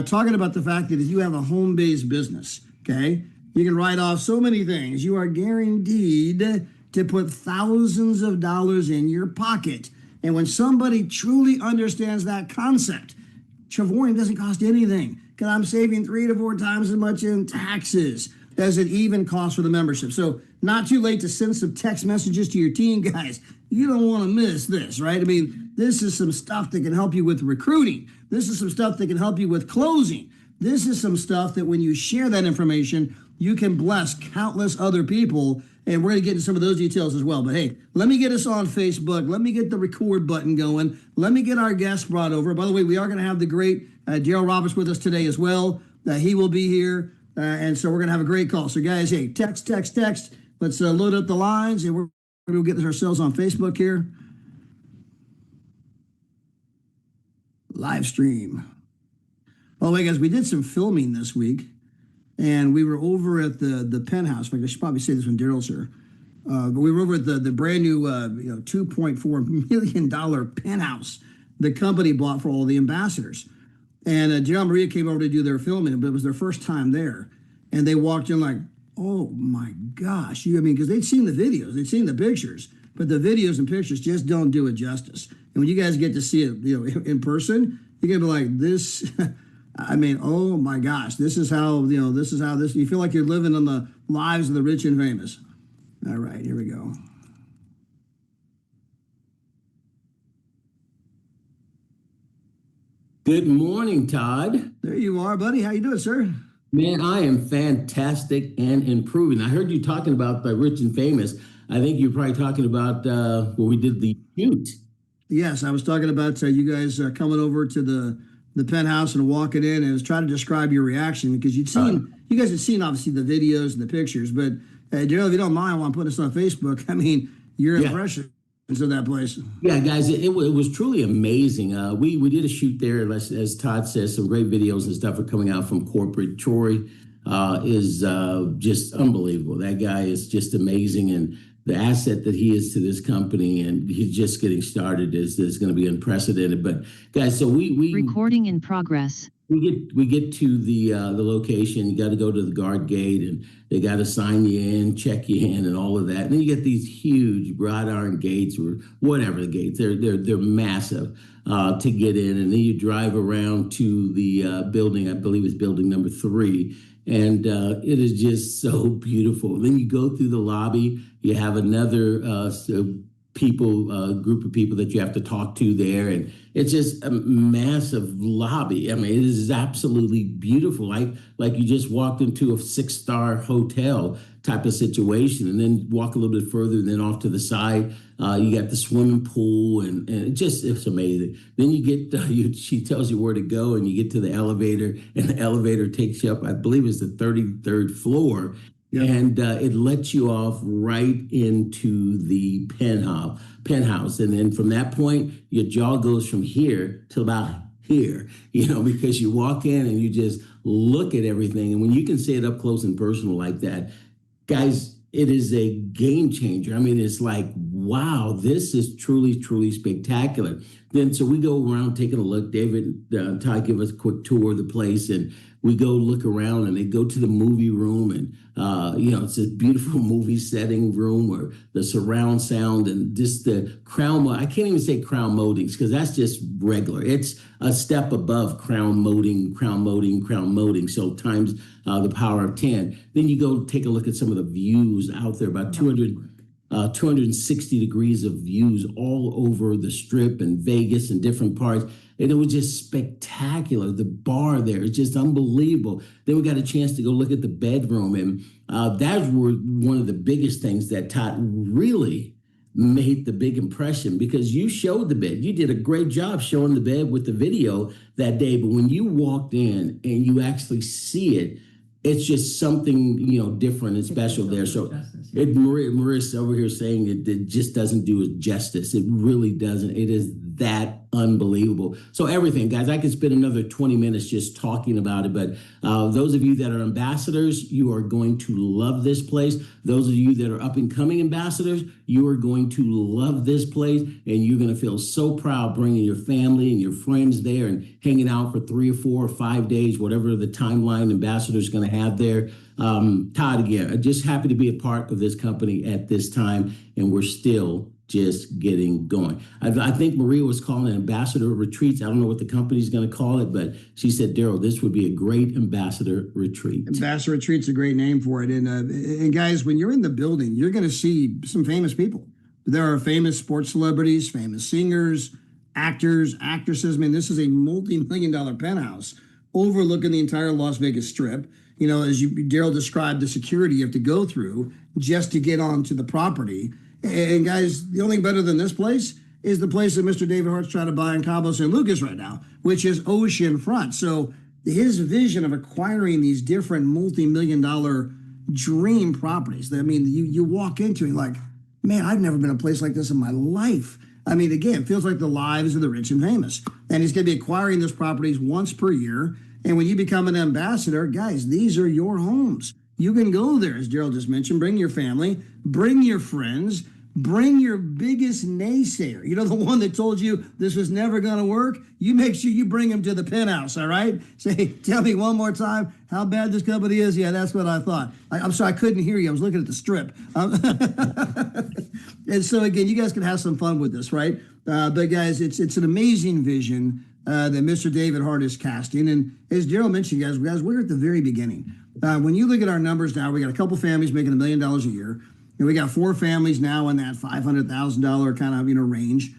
talking about the fact that if you have a home-based business, okay, you can write off so many things. You are guaranteed to put thousands of dollars in your pocket. And when somebody truly understands that concept, Trevorium doesn't cost anything because I'm saving 3 to 4 times as much in taxes as it even costs for the membership. So not too late to send some text messages to your team, guys. You don't want to miss this, right? I mean, this is some stuff that can help you with recruiting. This is some stuff that can help you with closing. This is some stuff that when you share that information, you can bless countless other people. And we're going to get into some of those details as well. But hey, let me get us on Facebook. Let me get the record button going. Let me get our guest brought over. By the way, we are going to have the great Daryl Roberts with us today as well. He will be here. And so we're going to have a great call. So guys, hey, text. Let's load up the lines, and we're going to get this ourselves on Facebook here. Live stream. By the way, guys, we did some filming this week, and we were over at the penthouse. In fact, I should probably say this when Daryl's here. But we were over at the brand new $2.4 million penthouse the company bought for all the ambassadors. And Daryl and Maria came over to do their filming, but it was their first time there. And they walked in like, oh my gosh. Because they'd seen the videos, they'd seen the pictures, but the videos and pictures just don't do it justice. And when you guys get to see it, in person, you're gonna be like, this, oh my gosh, this is how you feel like you're living in the lives of the rich and famous. All right, here we go. Good morning, Todd. There you are, buddy. How you doing, sir? Man, I am fantastic and improving. I heard you talking about the rich and famous. I think you're probably talking about when we did the shoot. Yes, I was talking about you guys coming over to the penthouse and walking in, and I was trying to describe your reaction because you guys had seen obviously the videos and the pictures, but Daryl, if you don't mind, I want to put this on Facebook. Your impression of that place. Yeah, guys, it was truly amazing. We did a shoot there, as Todd says, some great videos and stuff are coming out from corporate. Troy is just unbelievable. That guy is just amazing, and the asset that he is to this company, and he's just getting started, is going to be unprecedented. But guys, so we recording in progress. We get to the location. You got to go to the guard gate, and they got to sign you in, check you in, and all of that. And then you get these huge wrought iron gates, or whatever the gates. They're massive to get in, and then you drive around to the building. I believe it's building number 3, and it is just so beautiful. Then you go through the lobby. You have another group of people that you have to talk to there, and it's just a massive lobby. It is absolutely beautiful, like you just walked into a 6-star hotel type of situation. And then walk a little bit further, and then off to the side, you got the swimming pool, and it's amazing. Then you get she tells you where to go, and you get to the elevator, and the elevator takes you up, I believe it's the 33rd floor. Yep. And it lets you off right into the penthouse. And then from that point, your jaw goes from here to about here, because you walk in and you just look at everything. And when you can see it up close and personal like that, guys, it is a game changer. It's like, wow, this is truly, truly spectacular. Then so we go around taking a look. David, Ty, give us a quick tour of the place, and we go look around, and they go to the movie room, and it's a beautiful movie setting room where the surround sound and just the crown. I can't even say crown moldings because that's just regular. It's a step above crown molding. So times the power of 10. Then you go take a look at some of the views out there, about 260 degrees of views all over the Strip and Vegas and different parts. And it was just spectacular. The bar there is just unbelievable. Then we got a chance to go look at the bedroom. And that were one of the biggest things that Todd really made the big impression, because you showed the bed. You did a great job showing the bed with the video that day. But when you walked in and you actually see it, it's just something, different and special there. So Maria's over here saying it just doesn't do it justice. It really doesn't. It is that unbelievable. So everything, guys, I could spend another 20 minutes just talking about it. But those of you that are ambassadors, you are going to love this place. Those of you that are up and coming ambassadors, you are going to love this place. And you're going to feel so proud bringing your family and your friends there and hanging out for 3 or 4 or 5 days, whatever the timeline ambassador is going to have there. Todd, again, I'm just happy to be a part of this company at this time. And we're still just getting going. I think Maria was calling it ambassador retreats. I don't know what the company's going to call it, but she said, Daryl, this would be a great ambassador retreat. Ambassador retreat's a great name for it. And guys, when you're in the building, you're going to see some famous people. There are famous sports celebrities, famous singers, actors, actresses. I mean, this is a multi-million-dollar penthouse overlooking the entire Las Vegas Strip. You know, as Daryl described, the security you have to go through just to get onto the property. And guys, the only thing better than this place is the place that Mr. David Hart's trying to buy in Cabo San Lucas right now, which is oceanfront. So his vision of acquiring these different multi-million-dollar dream properties, I mean, you walk into it like, man, I've never been a place like this in my life. I mean, again, it feels like the lives of the rich and famous. And he's going to be acquiring those properties once per year. And when you become an ambassador, guys, these are your homes. You can go there, as Daryl just mentioned, bring your family, bring your friends, bring your biggest naysayer. You know, the one that told you this was never going to work? You make sure you bring him to the penthouse, all right? Say, tell me one more time how bad this company is. Yeah, that's what I thought. I'm sorry, I couldn't hear you. I was looking at the strip. And so, again, you guys can have some fun with this, right? But, guys, it's an amazing vision that Mr. David Hart is casting. And as Daryl mentioned, guys, we're at the very beginning. When you look at our numbers now, we got a couple families making $1 million a year. And we got 4 families now in that $500,000 kind of, range.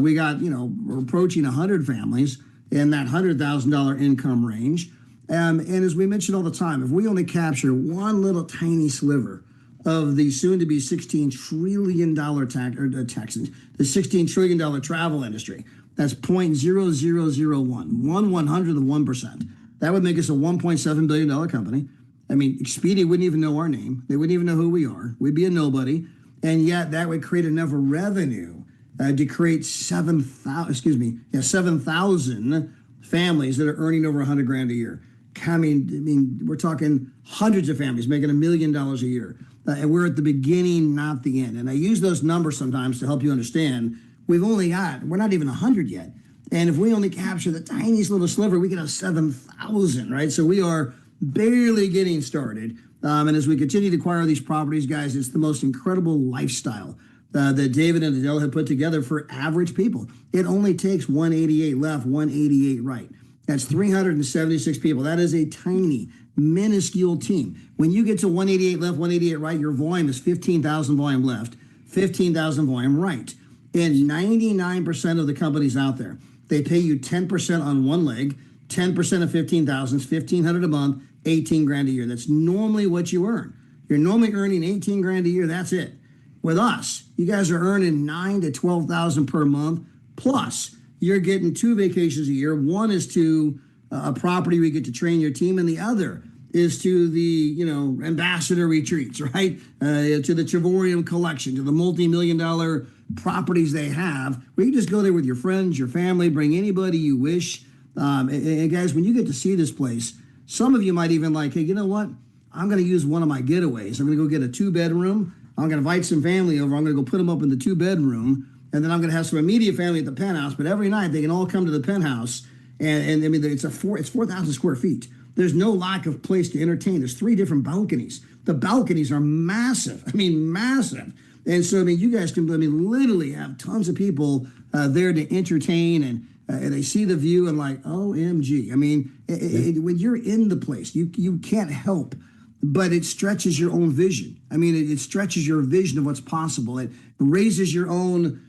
We got, we're approaching 100 families in that $100,000 income range. And as we mention all the time, if we only capture one little tiny sliver of the soon-to-be $16 trillion the $16 trillion travel industry, that's 0.0001, 1/100 of 1%. That would make us a $1.7 billion company. I mean, Expedia wouldn't even know our name. They wouldn't even know who we are. We'd be a nobody. And yet that would create enough revenue to create 7,000 families that are earning over $100,000 a year. I mean, we're talking hundreds of families making $1 million a year. And we're at the beginning, not the end. And I use those numbers sometimes to help you understand we're not even 100 yet. And if we only capture the tiniest little sliver, we can have 7,000, right? So we are barely getting started. And as we continue to acquire these properties, guys, it's the most incredible lifestyle that David and Adele have put together for average people. It only takes 188 left, 188 right. That's 376 people. That is a tiny, minuscule team. When you get to 188 left, 188 right, your volume is 15,000 volume left, 15,000 volume right. And 99% of the companies out there, they pay you 10% on one leg, 10% of 15,000 is $1,500 a month, $18,000 a year. That's normally what you earn. You're normally earning $18,000 a year. That's it. With us, you guys are earning $9,000 to $12,000 per month. Plus, you're getting 2 vacations a year. One is to a property where you get to train your team, and the other is to the ambassador retreats, right? To the Trevorium collection, to the multi-million-dollar properties they have, where you just go there with your friends, your family, bring anybody you wish. And guys, when you get to see this place, some of you might even like, hey, you know what? I'm going to use one of my getaways. I'm going to go get a 2-bedroom. I'm going to invite some family over. I'm going to go put them up in the 2-bedroom. And then I'm going to have some immediate family at the penthouse. But every night they can all come to the penthouse. And I mean, it's 4,000 square feet. There's no lack of place to entertain. There's 3 different balconies. The balconies are massive. I mean, massive. And so, I mean, you guys can, literally have tons of people there to entertain, and they see the view and like, OMG. I mean, when you're in the place, you can't help, but it stretches your own vision. I mean, it stretches your vision of what's possible. It raises your own,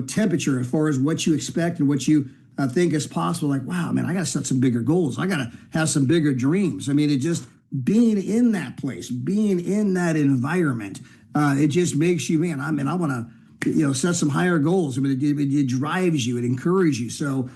temperature as far as what you expect and what you think is possible. Like, wow, man, I got to set some bigger goals. I got to have some bigger dreams. I mean, it just being in that place, being in that environment, it just makes you, man, I want to, set some higher goals. I mean, it drives you, it encourages you. So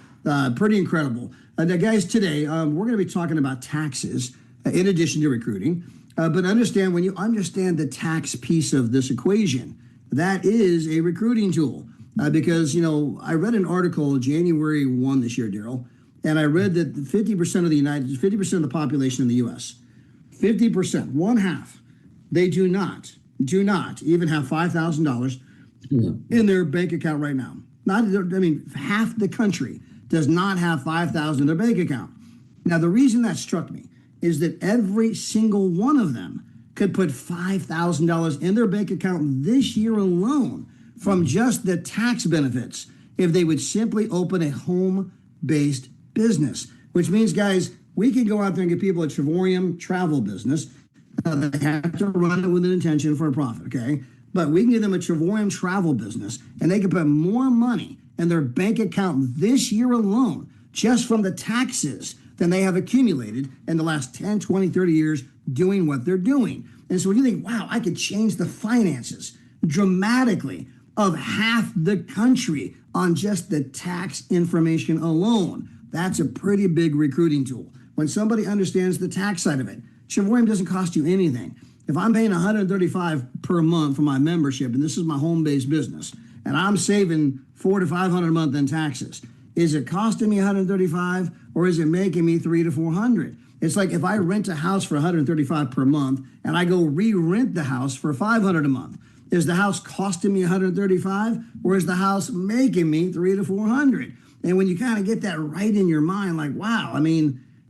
pretty incredible. Now, guys, today we're going to be talking about taxes in addition to recruiting. But understand, when you understand the tax piece of this equation, that is a recruiting tool. because, I read an article January 1 this year, Daryl, and I read that 50% of the population in the U.S., 50%, one half, they do not even have $5,000 in their bank account right now. Half the country does not have 5,000 in their bank account. Now, the reason that struck me is that every single one of them could put $5,000 in their bank account this year alone from just the tax benefits if they would simply open a home-based business, which means, guys, we can go out there and get people a Trevorium travel business. They have to run it with an intention for a profit, okay? But we can give them a Trevorium travel business, and they can put more money in their bank account this year alone just from the taxes than they have accumulated in the last 10, 20, 30 years doing what they're doing. And so when you think, wow, I could change the finances dramatically of half the country on just the tax information alone, that's a pretty big recruiting tool. When somebody understands the tax side of it, Trevorium doesn't cost you anything. If I'm paying $135 per month for my membership, and this is my home-based business, and I'm saving $400 to $500 a month in taxes, is it costing me $135 or is it making me $300 to $400? It's like if I rent a house for $135 per month and I go re-rent the house for $500 a month, is the house costing me $135 or is the house making me $300 to $400? And when you kind of get that right in your mind, like, wow,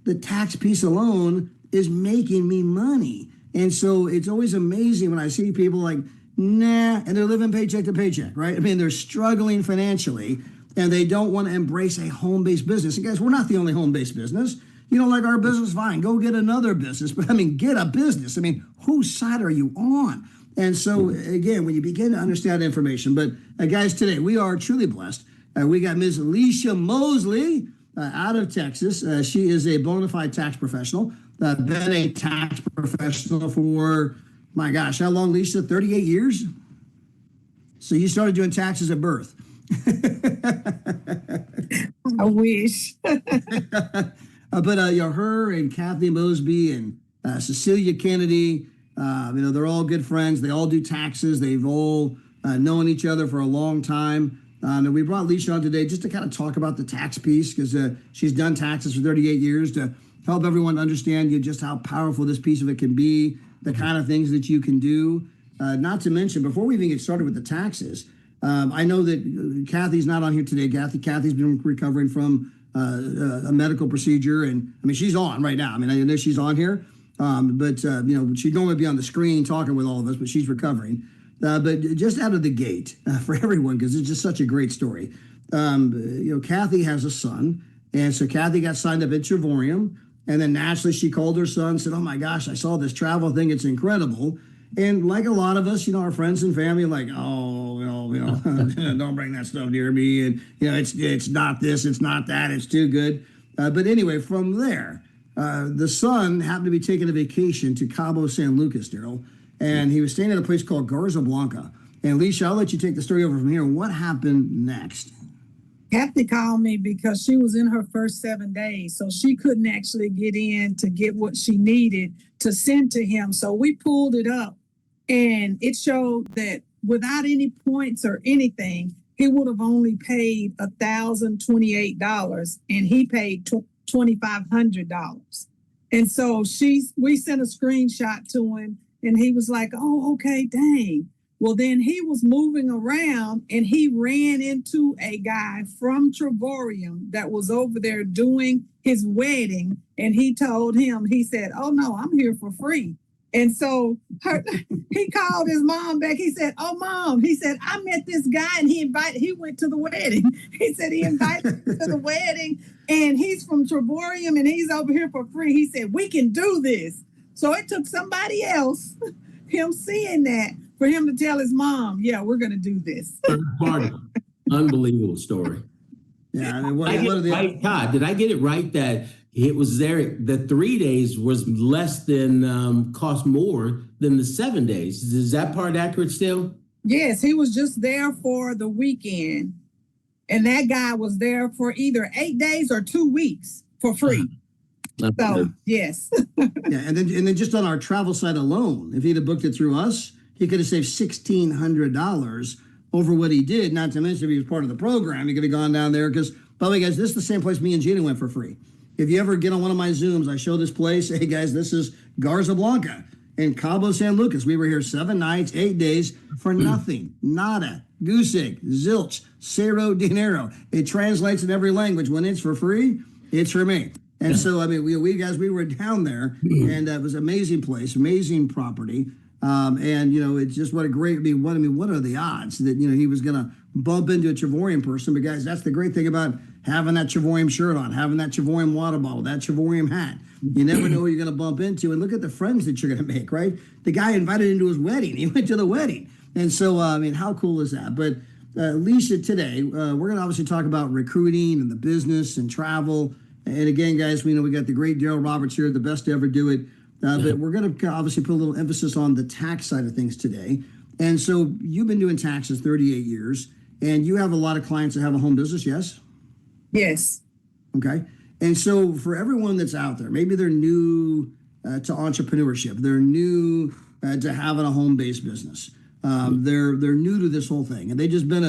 the tax piece alone is making me money. And so it's always amazing when I see people like, nah, and they're living paycheck to paycheck, right? they're struggling financially and they don't want to embrace a home-based business. And guys, we're not the only home-based business. You don't like our business? Fine, go get another business. But get a business. Whose side are you on? And so again, when you begin to understand information, but guys, today we are truly blessed. We got Ms. Alicia Mosley out of Texas. She is a bona fide tax professional. Been a tax professional for, my gosh, how long, Lisa? 38 years? So you started doing taxes at birth. I wish. But her and Kathy Mosby and Cecilia Kennedy, they're all good friends. They all do taxes. They've all known each other for a long time. And we brought Alicia on today just to kind of talk about the tax piece because she's done taxes for 38 years to help everyone understand just how powerful this piece of it can be, the kind of things that you can do. Not to mention, before we even get started with the taxes, I know that Kathy's not on here today. Kathy's been recovering from a medical procedure, and she's on right now. I know she's on here, but she'd normally be on the screen talking with all of us, but she's recovering. But just out of the gate for everyone, because it's just such a great story. Kathy has a son, and so Kathy got signed up at Trevorium, and then naturally she called her son, and said, "Oh my gosh, I saw this travel thing; it's incredible." And like a lot of us, our friends and family, like, oh, don't bring that stuff near me, and it's not this, it's not that, it's too good. But anyway, from there, the son happened to be taking a vacation to Cabo San Lucas, Daryl, and he was staying at a place called Garza Blanca. And Alicia, I'll let you take the story over from here. What happened next? Kathy called me because she was in her first 7 days, so she couldn't actually get in to get what she needed to send to him. So we pulled it up, and it showed that without any points or anything, he would have only paid $1,028, and he paid $2,500. And so we sent a screenshot to him, and he was like, "Oh, okay, dang." Well, then he was moving around and he ran into a guy from Trevorium that was over there doing his wedding. And he told him, he said, "Oh, no, I'm here for free." And so he called his mom back. He said, "Oh, Mom," he said, "I met this guy and he went to the wedding." He said he invited him to the wedding and he's from Trevorium and he's over here for free. He said, "We can do this." So it took somebody else, him seeing that, for him to tell his mom, "Yeah, we're going to do this." Unbelievable story. Yeah, Todd, did I get it right that it was there? The 3 days was less than cost more than the 7 days. Is that part accurate still? Yes, he was just there for the weekend, and that guy was there for either 8 days or 2 weeks for free. So yes. Yeah, and then just on our travel site alone, if he'd have booked it through us, he could have saved $1,600 over what he did. Not to mention if he was part of the program, he could have gone down there. Because, by the way, guys, this is the same place me and Gina went for free. If you ever get on one of my Zooms, I show this place. Hey, guys, this is Garza Blanca in Cabo San Lucas. We were here 7 nights, 8 days for nothing. Nada. Goose egg. Zilch. Cero dinero. It translates in every language. When it's for free, it's for me. And so, I mean, we were down there, and it was an amazing place, amazing property. And, it's just what a great, what are the odds that, he was going to bump into a Trevorium person? But guys, that's the great thing about having that Trevorium shirt on, having that Trevorium water bottle, that Trevorium hat. You never know who you're going to bump into. And look at the friends that you're going to make, right? The guy invited into his wedding. He went to the wedding. And so, how cool is that? But Alicia, today, we're going to obviously talk about recruiting and the business and travel. And again, guys, we got the great Daryl Roberts here, the best to ever do it. But we're going to obviously put a little emphasis on the tax side of things today. And so you've been doing taxes 38 years, and you have a lot of clients that have a home business, yes? Yes. Okay. And so for everyone that's out there, maybe they're new to entrepreneurship, they're new to having a home-based business. They're new to this whole thing, and they just been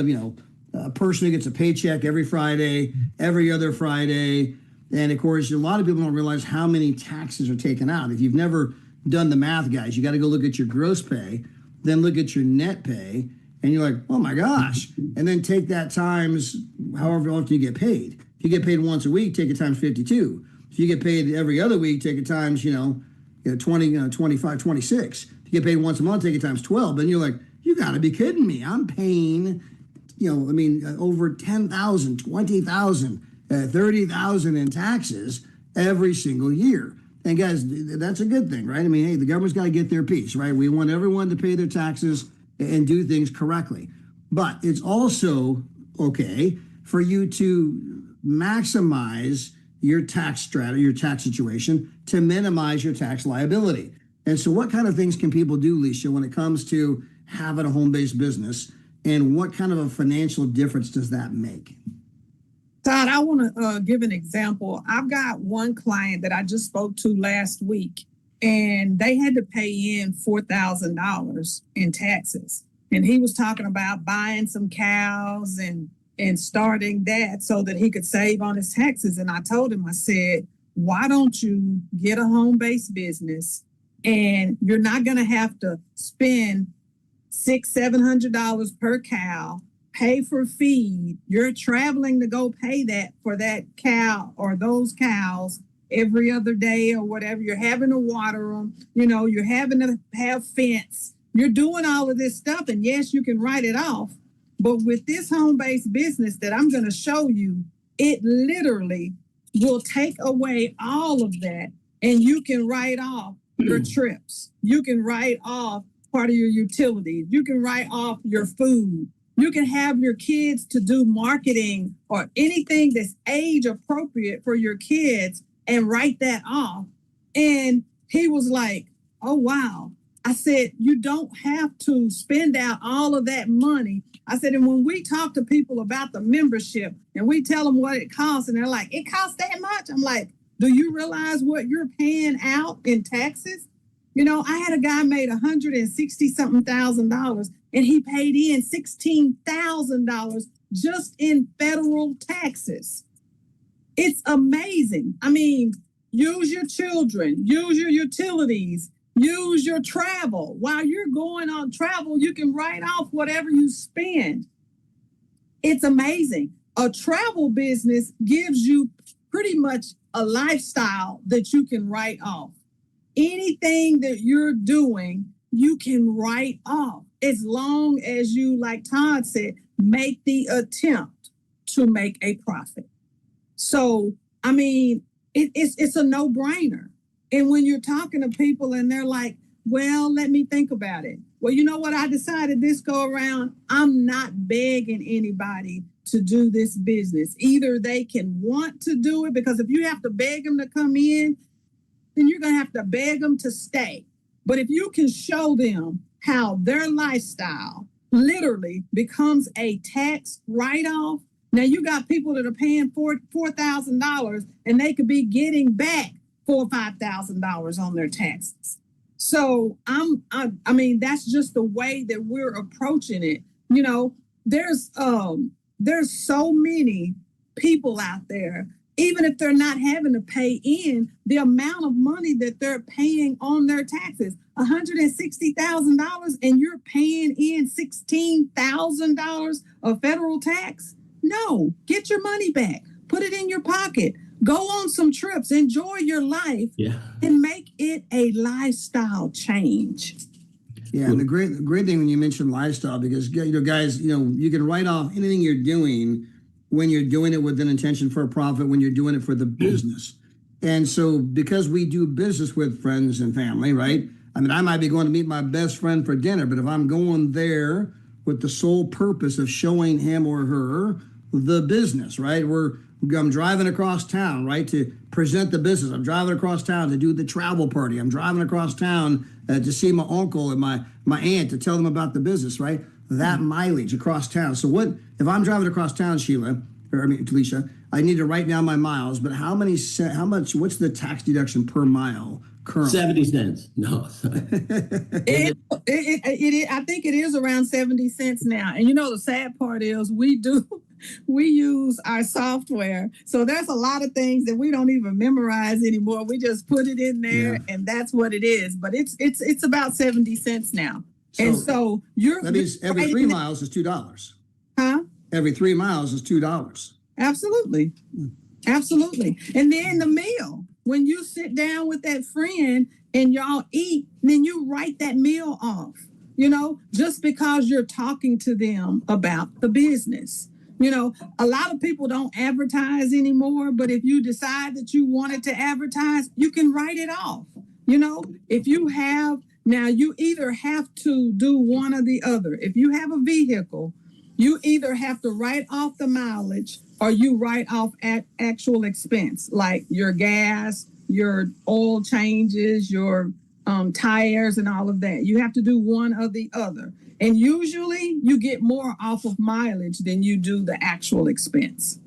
a person who gets a paycheck every Friday, every other Friday. And of course, a lot of people don't realize how many taxes are taken out. If you've never done the math, guys, you got to go look at your gross pay, then look at your net pay, and you're like, oh my gosh. And then take that times however often you get paid. If you get paid once a week, take it times 52. If you get paid every other week, take it times, 20, 25, 26. If you get paid once a month, take it times 12. And you're like, you got to be kidding me. I'm paying, over 10,000, 20,000. 30,000 in taxes every single year. And guys, that's a good thing, right? I mean, hey, the government's got to get their piece, right? We want everyone to pay their taxes and do things correctly. But it's also okay for you to maximize your tax strategy, your tax situation, to minimize your tax liability. And so what kind of things can people do, Alicia, when it comes to having a home-based business, and what kind of a financial difference does that make? Todd, I want to give an example. I've got one client that I just spoke to last week, and they had to pay in $4,000 in taxes. And he was talking about buying some cows and starting that so that he could save on his taxes. And I told him, I said, why don't you get a home-based business, and you're not going to have to spend $600-700 per cow, pay for feed. You're traveling to go pay that for that cow or those cows every other day or whatever. You're having to water them. You're having to have fence. You're doing all of this stuff. And yes, you can write it off. But with this home-based business that I'm going to show you, it literally will take away all of that. And you can write off your trips. You can write off part of your utilities. You can write off your food. You can have your kids to do marketing or anything that's age appropriate for your kids and write that off. And he was like, oh, wow. I said, you don't have to spend out all of that money. I said, and when we talk to people about the membership and we tell them what it costs, and they're like, it costs that much? I'm like, do you realize what you're paying out in taxes? I had a guy made $160-something thousand, and he paid in $16,000 just in federal taxes. It's amazing. I mean, use your children, use your utilities, use your travel. While you're going on travel, you can write off whatever you spend. It's amazing. A travel business gives you pretty much a lifestyle that you can write off. Anything that you're doing, you can write off as long as you, like Todd said, make the attempt to make a profit. So, I mean, it's a no-brainer. And when you're talking to people and they're like, well, let me think about it. Well, you know what? I decided this go around, I'm not begging anybody to do this business. Either they can want to do it, because if you have to beg them to come in, then you're going to have to beg them to stay. But if you can show them how their lifestyle literally becomes a tax write-off, now you got people that are paying $4,000 and they could be getting back $4,000 or $5,000 on their taxes. So I mean, that's just the way that we're approaching it. there's so many people out there, even if they're not having to pay in the amount of money that they're paying on their taxes, $160,000, and you're paying in $16,000 of federal tax. No, get your money back, put it in your pocket, go on some trips, enjoy your life, and make it a lifestyle change. Yeah, and the great thing when you mention lifestyle, because guys, you can write off anything you're doing when you're doing it with an intention for a profit, when you're doing it for the business. And so, because we do business with friends and family, right? I mean, I might be going to meet my best friend for dinner, but if I'm going there with the sole purpose of showing him or her the business, right? I'm driving across town, right, to present the business. I'm driving across town to do the travel party. I'm driving across town to see my uncle and my aunt to tell them about the business, right? That mileage across town. So what if I'm driving across town, Talisha? I need to write down my miles, but how much? What's the tax deduction per mile currently? 70 cents. No. I think it is around 70 cents now. And the sad part is we use our software. So there's a lot of things that we don't even memorize anymore. We just put it in there and that's what it is. But it's about 70 cents now. And so that means every 3 miles is $2. Huh? Every 3 miles is $2. Absolutely. Absolutely. And then the meal. When you sit down with that friend and y'all eat, then you write that meal off, just because you're talking to them about the business. A lot of people don't advertise anymore, but if you decide that you wanted to advertise, you can write it off. If you have, now you either have to do one or the other. If you have a vehicle, you either have to write off the mileage or you write off actual expense, like your gas, your oil changes, your tires and all of that. You have to do one or the other. And usually you get more off of mileage than you do the actual expense.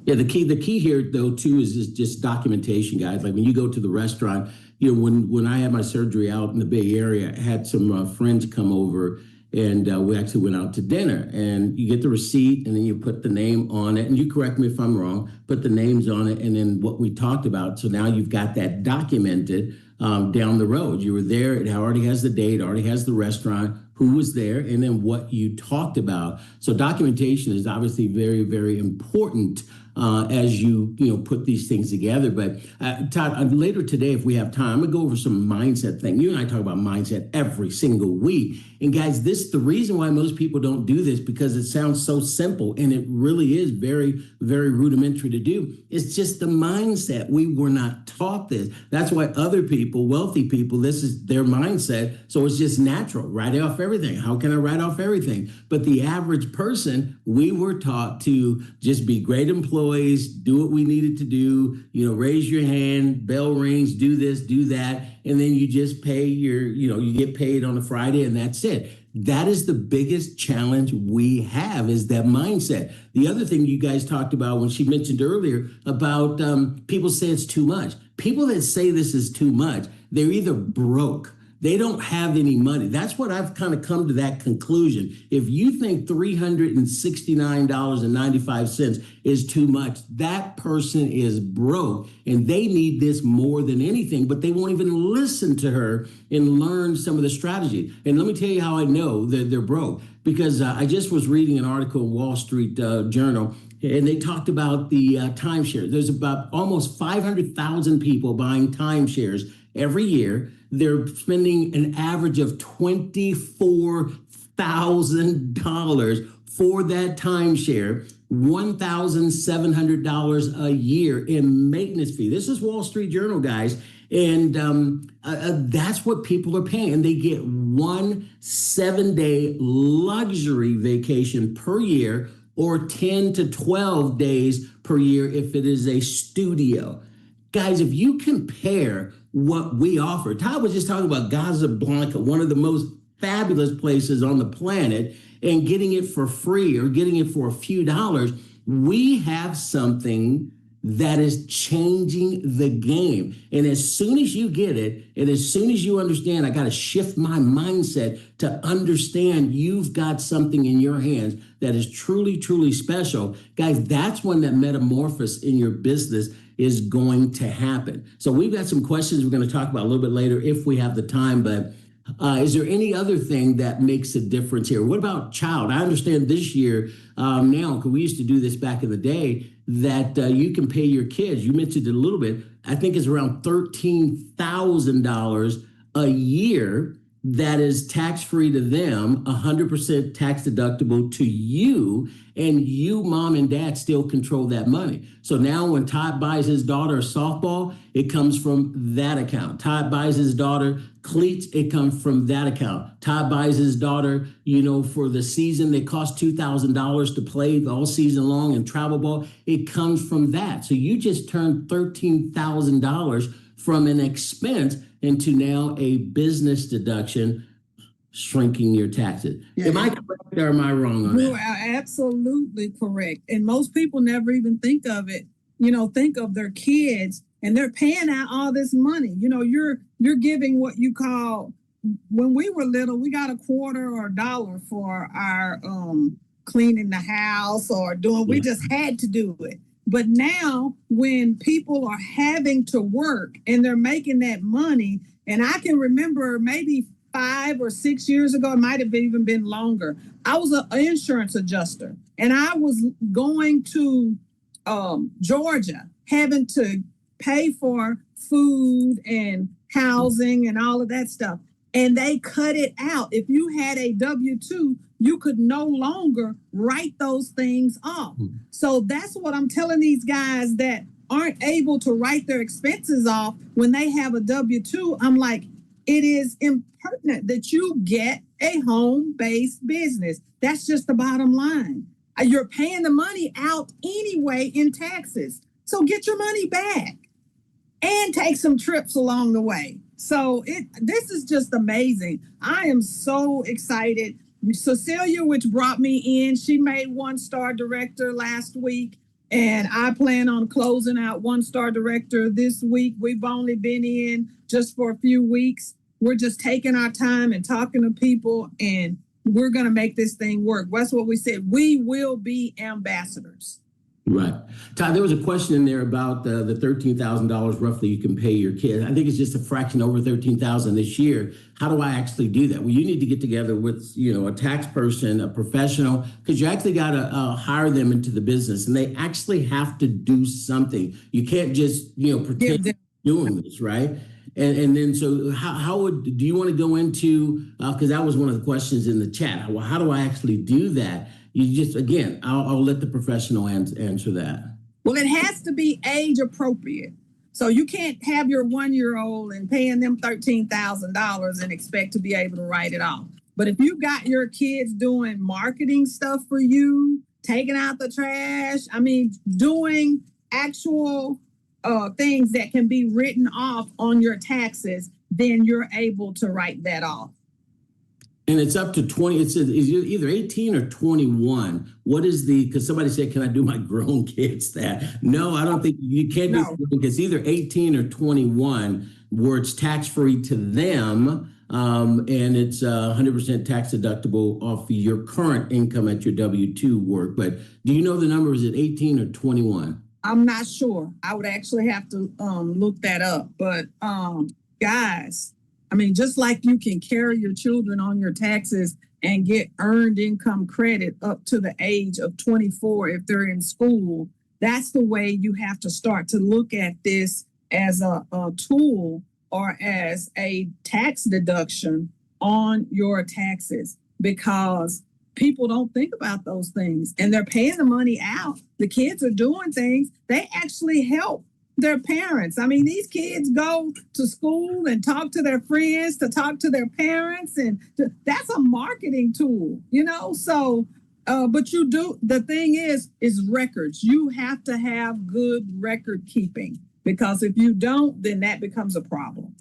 Yeah, the key here though too is just documentation, guys. Like when you go to the restaurant, when I had my surgery out in the Bay Area, I had some friends come over and we actually went out to dinner, and you get the receipt and then you put the name on it, and you correct me if I'm wrong, put the names on it and then what we talked about. So now you've got that documented down the road. You were there, it already has the date, already has the restaurant, who was there, and then what you talked about. So documentation is obviously very, very important as you put these things together. But Todd, later today, if we have time, I'm gonna go over some mindset thing. You and I talk about mindset every single week. And guys, the reason why most people don't do this, because it sounds so simple, and it really is very, very rudimentary to do. It's just the mindset. We were not taught this. That's why other people, wealthy people, this is their mindset. So it's just natural. Write off everything. How can I write off everything? But the average person, we were taught to just be great employees, do what we needed to do, raise your hand, bell rings, do this, do that. And then you just pay you get paid on a Friday and that's it. That is the biggest challenge we have, is that mindset. The other thing you guys talked about when she mentioned earlier about people say it's too much. People that say this is too much, they're either broke, they don't have any money. That's what I've kind of come to that conclusion. If you think $369.95 is too much, that person is broke and they need this more than anything, but they won't even listen to her and learn some of the strategy. And let me tell you how I know that they're broke, because I just was reading an article in Wall Street Journal, and they talked about the timeshare. There's about almost 500,000 people buying timeshares every year. They're spending an average of $24,000 for that timeshare, $1,700 a year in maintenance fee. This is Wall Street Journal, guys. And that's what people are paying. And they get 1 7-day luxury vacation per year, or 10 to 12 days per year if it is a studio. Guys, if you compare what we offer, Todd was just talking about Casablanca, one of the most fabulous places on the planet, and getting it for free or getting it for a few dollars. We have something that is changing the game. And as soon as you get it, and as soon as you understand, I got to shift my mindset to understand you've got something in your hands that is truly, truly special. Guys, that's when that metamorphosis in your business is going to happen. So we've got some questions we're going to talk about a little bit later if we have the time, but is there any other thing that makes a difference here? What about child? I understand this year now, because we used to do this back in the day, that you can pay your kids. You mentioned it a little bit. I think it's around $13,000 a year that is tax-free to them, 100% tax deductible to you, and you, mom and dad, still control that money. So now when Todd buys his daughter a softball, it comes from that account. Todd buys his daughter cleats, it comes from that account. Todd buys his daughter, for the season, they cost $2,000 to play all season long in travel ball. It comes from that. So you just turned $13,000 from an expense into now a business deduction, shrinking your taxes. Yeah, am I correct or am I wrong on You that? are absolutely correct. And most people never even think of it, think of their kids and they're paying out all this money. You're giving what you call, when we were little, we got a quarter or a dollar for our cleaning the house or we just had to do it. But now when people are having to work and they're making that money, and I can remember maybe 5 or 6 years ago, it might have even been longer, I was an insurance adjuster and I was going to Georgia, having to pay for food and housing and all of that stuff. And they cut it out. If you had a W-2, you could no longer write those things off. So that's what I'm telling these guys that aren't able to write their expenses off when they have a W-2. I'm like, it is impertinent that you get a home-based business. That's just the bottom line. You're paying the money out anyway in taxes. So get your money back and take some trips along the way. So this is just amazing. I am so excited. Cecilia, which brought me in, she made 1-star director last week, and I plan on closing out 1-star director this week. We've only been in just for a few weeks. We're just taking our time and talking to people, and we're going to make this thing work. That's what we said. We will be ambassadors. Right. Todd, there was a question in there about the $13,000 roughly you can pay your kid. I think it's just a fraction over $13,000 this year. How do I actually do that? Well, you need to get together with, a tax person, a professional, because you actually got to hire them into the business, and they actually have to do something. You can't just, pretend doing this, right? And then, so do you want to go into, because that was one of the questions in the chat. Well, how do I actually do that? You just, again, I'll let the professional answer that. Well, it has to be age appropriate. So you can't have your 1-year-old and paying them $13,000 and expect to be able to write it off. But if you got your kids doing marketing stuff for you, taking out the trash, doing actual things that can be written off on your taxes, then you're able to write that off. And it's up to 20, it's either 18 or 21. What is because somebody said, can I do my grown kids that? No, I don't think you can do it. It's either 18 or 21 where it's tax-free to them. And it's 100% tax deductible off your current income at your W-2 work. But do you know the number? Is it 18 or 21? I'm not sure. I would actually have to look that up. But guys, just like you can carry your children on your taxes and get earned income credit up to the age of 24 if they're in school, that's the way you have to start to look at this as a tool or as a tax deduction on your taxes, because people don't think about those things and they're paying the money out. The kids are doing things. They actually help their parents. These kids go to school and talk to their friends, to talk to their parents, and that's a marketing tool, So, but the thing is records. You have to have good record keeping, because if you don't, then that becomes a problem.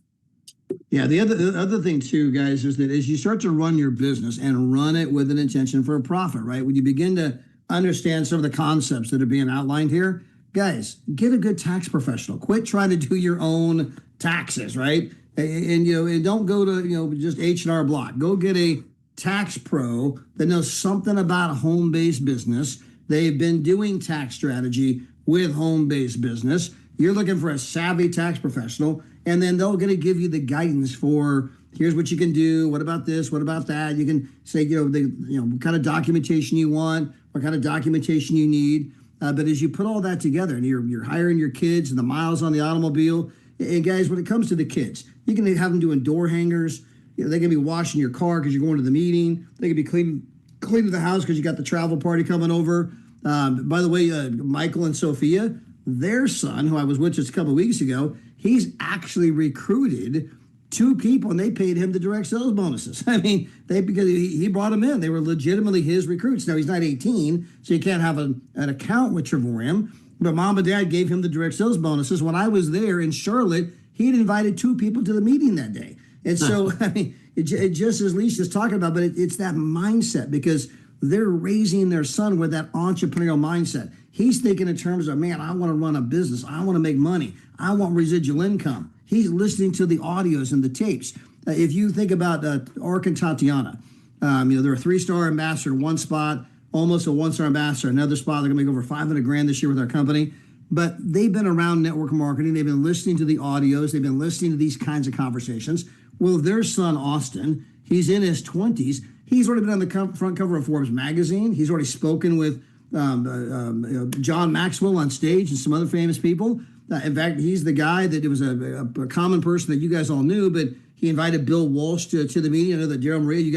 Yeah, the other thing too, guys, is that as you start to run your business and run it with an intention for a profit, right? When you begin to understand some of the concepts that are being outlined here, guys, get a good tax professional. Quit trying to do your own taxes, right? And don't go to just H&R Block. Go get a tax pro that knows something about home-based business. They've been doing tax strategy with home-based business. You're looking for a savvy tax professional, and then they're going to give you the guidance for here's what you can do. What about this? What about that? You can say, what kind of documentation you want, what kind of documentation you need. But as you put all that together, and you're hiring your kids and the miles on the automobile, and guys, when it comes to the kids, you can have them doing door hangers. They can be washing your car because you're going to the meeting. They can be cleaning the house because you got the travel party coming over. By the way, Michael and Sophia, their son, who I was with just a couple of weeks ago, he's actually recruited 2 people, and they paid him the direct sales bonuses. I mean, because he brought them in. They were legitimately his recruits. Now, he's not 18, so you can't have an account with Trevorium, but mom and dad gave him the direct sales bonuses. When I was there in Charlotte, he'd invited 2 people to the meeting that day. And so, I mean, it just as Lisa's talking about, but it's that mindset, because they're raising their son with that entrepreneurial mindset. He's thinking in terms of, man, I want to run a business. I want to make money. I want residual income. He's listening to the audios and the tapes. If you think about Ark and Tatiana, they're a 3-star ambassador in one spot, almost a 1-star ambassador, another spot. They're going to make over $500,000 this year with our company. But they've been around network marketing. They've been listening to the audios. They've been listening to these kinds of conversations. Well, their son, Austin, he's in his 20s. He's already been on the front cover of Forbes magazine. He's already spoken with John Maxwell on stage and some other famous people. In fact, he's the guy that it was a common person that you guys all knew, but he invited Bill Walsh to the meeting. I know that Daryl Maria, you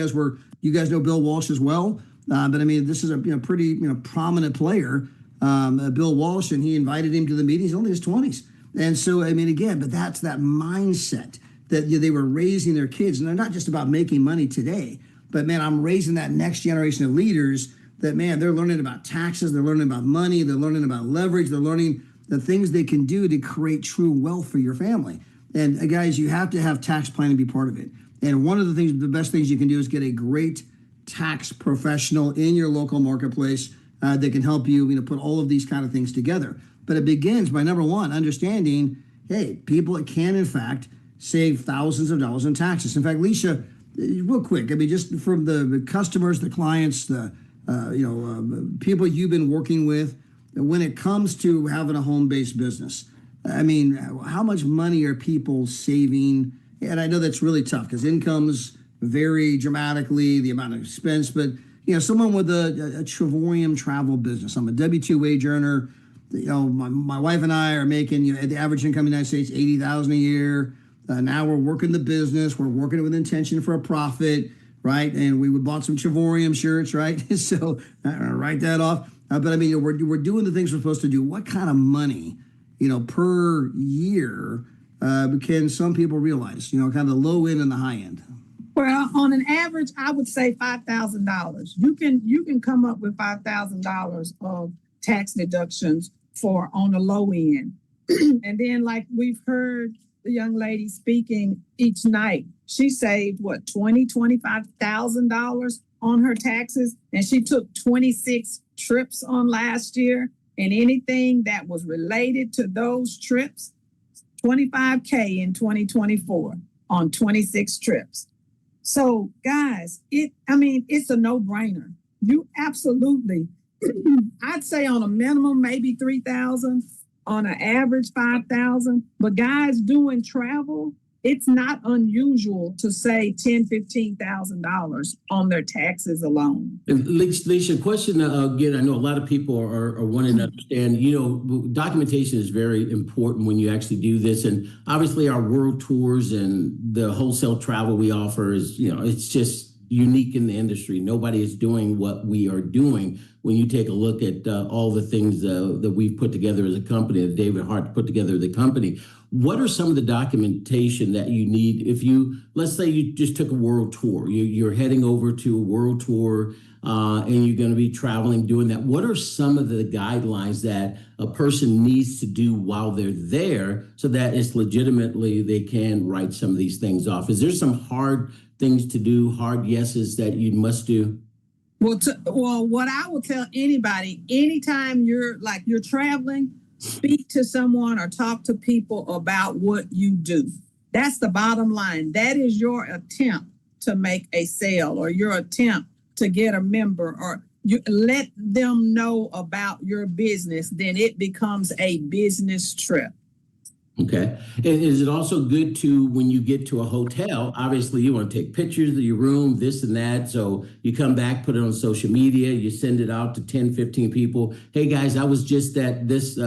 guys know Bill Walsh as well. But I mean, this is a pretty prominent player, Bill Walsh, and he invited him to the meeting. He's only in his 20s, and so I mean, again, but that's that mindset that they were raising their kids, and they're not just about making money today, but man, I'm raising that next generation of leaders. That man, they're learning about taxes, they're learning about money, they're learning about leverage, they're learning the things they can do to create true wealth for your family. And guys, you have to have tax planning be part of it. And one of the best things you can do is get a great tax professional in your local marketplace that can help you, put all of these kind of things together. But it begins by, number one, understanding, hey, people can in fact save thousands of dollars in taxes. In fact, Leisha, real quick, I mean, just from the customers, the clients, the people you've been working with, when it comes to having a home-based business, I mean, how much money are people saving? And I know that's really tough because incomes vary dramatically, the amount of expense, but someone with a Trevorium travel business, I'm a W-2 wage earner. My wife and I are making, the average income in the United States, $80,000 a year. Now we're working the business. We're working it with intention for a profit, right? And we bought some Trevorium shirts, right? So write that off. But I mean, we're doing the things we're supposed to do. What kind of money, per year can some people realize? Kind of the low end and the high end. Well, on an average, I would say $5,000. You can come up with $5,000 of tax deductions on the low end. And then, like we've heard the young lady speaking each night, she saved $25,000 on her taxes, and she took 26 trips on last year. And anything that was related to those trips, $25K in 2024 on 26 trips. So, guys, it's a no-brainer. You absolutely, I'd say on a minimum, maybe 3,000, on an average 5,000. But guys doing travel, it's not unusual to say $10,000, $15,000 on their taxes alone. Leisha, question again. I know a lot of people are wanting to understand. Documentation is very important when you actually do this, and obviously our world tours and the wholesale travel we offer is, it's just unique in the industry. Nobody is doing what we are doing. When you take a look at all the things that we've put together as a company, that David Hart put together the company. What are some of the documentation that you need if let's say you just took a world tour, you're heading over to a world tour and you're going to be traveling, doing that. What are some of the guidelines that a person needs to do while they're there so that it's legitimately they can write some of these things off? Is there some hard things to do, hard yeses that you must do? Well, what I will tell anybody, anytime you're traveling, speak to someone or talk to people about what you do. That's the bottom line. That is your attempt to make a sale or your attempt to get a member, or you let them know about your business. Then it becomes a business trip. Okay. And is it also good to, when you get to a hotel, obviously you want to take pictures of your room, this and that. So you come back, put it on social media, you send it out to 10, 15 people. Hey guys, I was just at this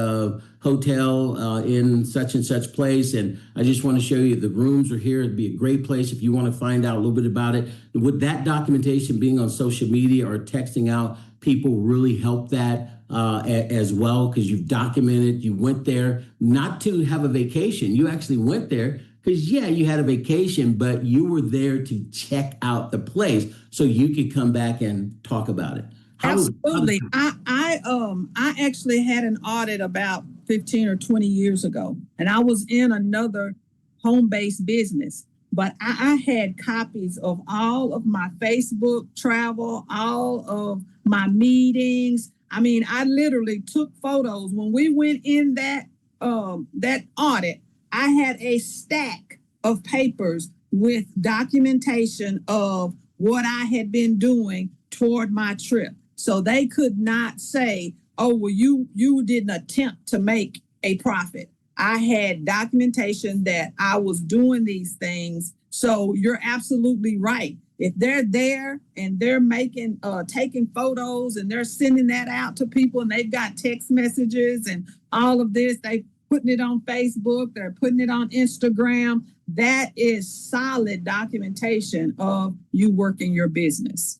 hotel in such and such place, and I just want to show you the rooms are here. It'd be a great place if you want to find out a little bit about it. Would that documentation being on social media or texting out people really help that as well? Because you've documented, you went there not to have a vacation. You actually went there because, yeah, you had a vacation, but you were there to check out the place so you could come back and talk about it. Absolutely. I actually had an audit about 15 or 20 years ago, and I was in another home-based business. But I had copies of all of my Facebook travel, all of my meetings. I mean, I literally took photos. When we went in that audit, I had a stack of papers with documentation of what I had been doing toward my trip. So they could not say, "Oh, well, you didn't attempt to make a profit." I had documentation that I was doing these things. So you're absolutely right. If they're there and they're making taking photos and they're sending that out to people, and they've got text messages and all of this, they putting it on Facebook, they're putting it on Instagram, that is solid documentation of you working your business.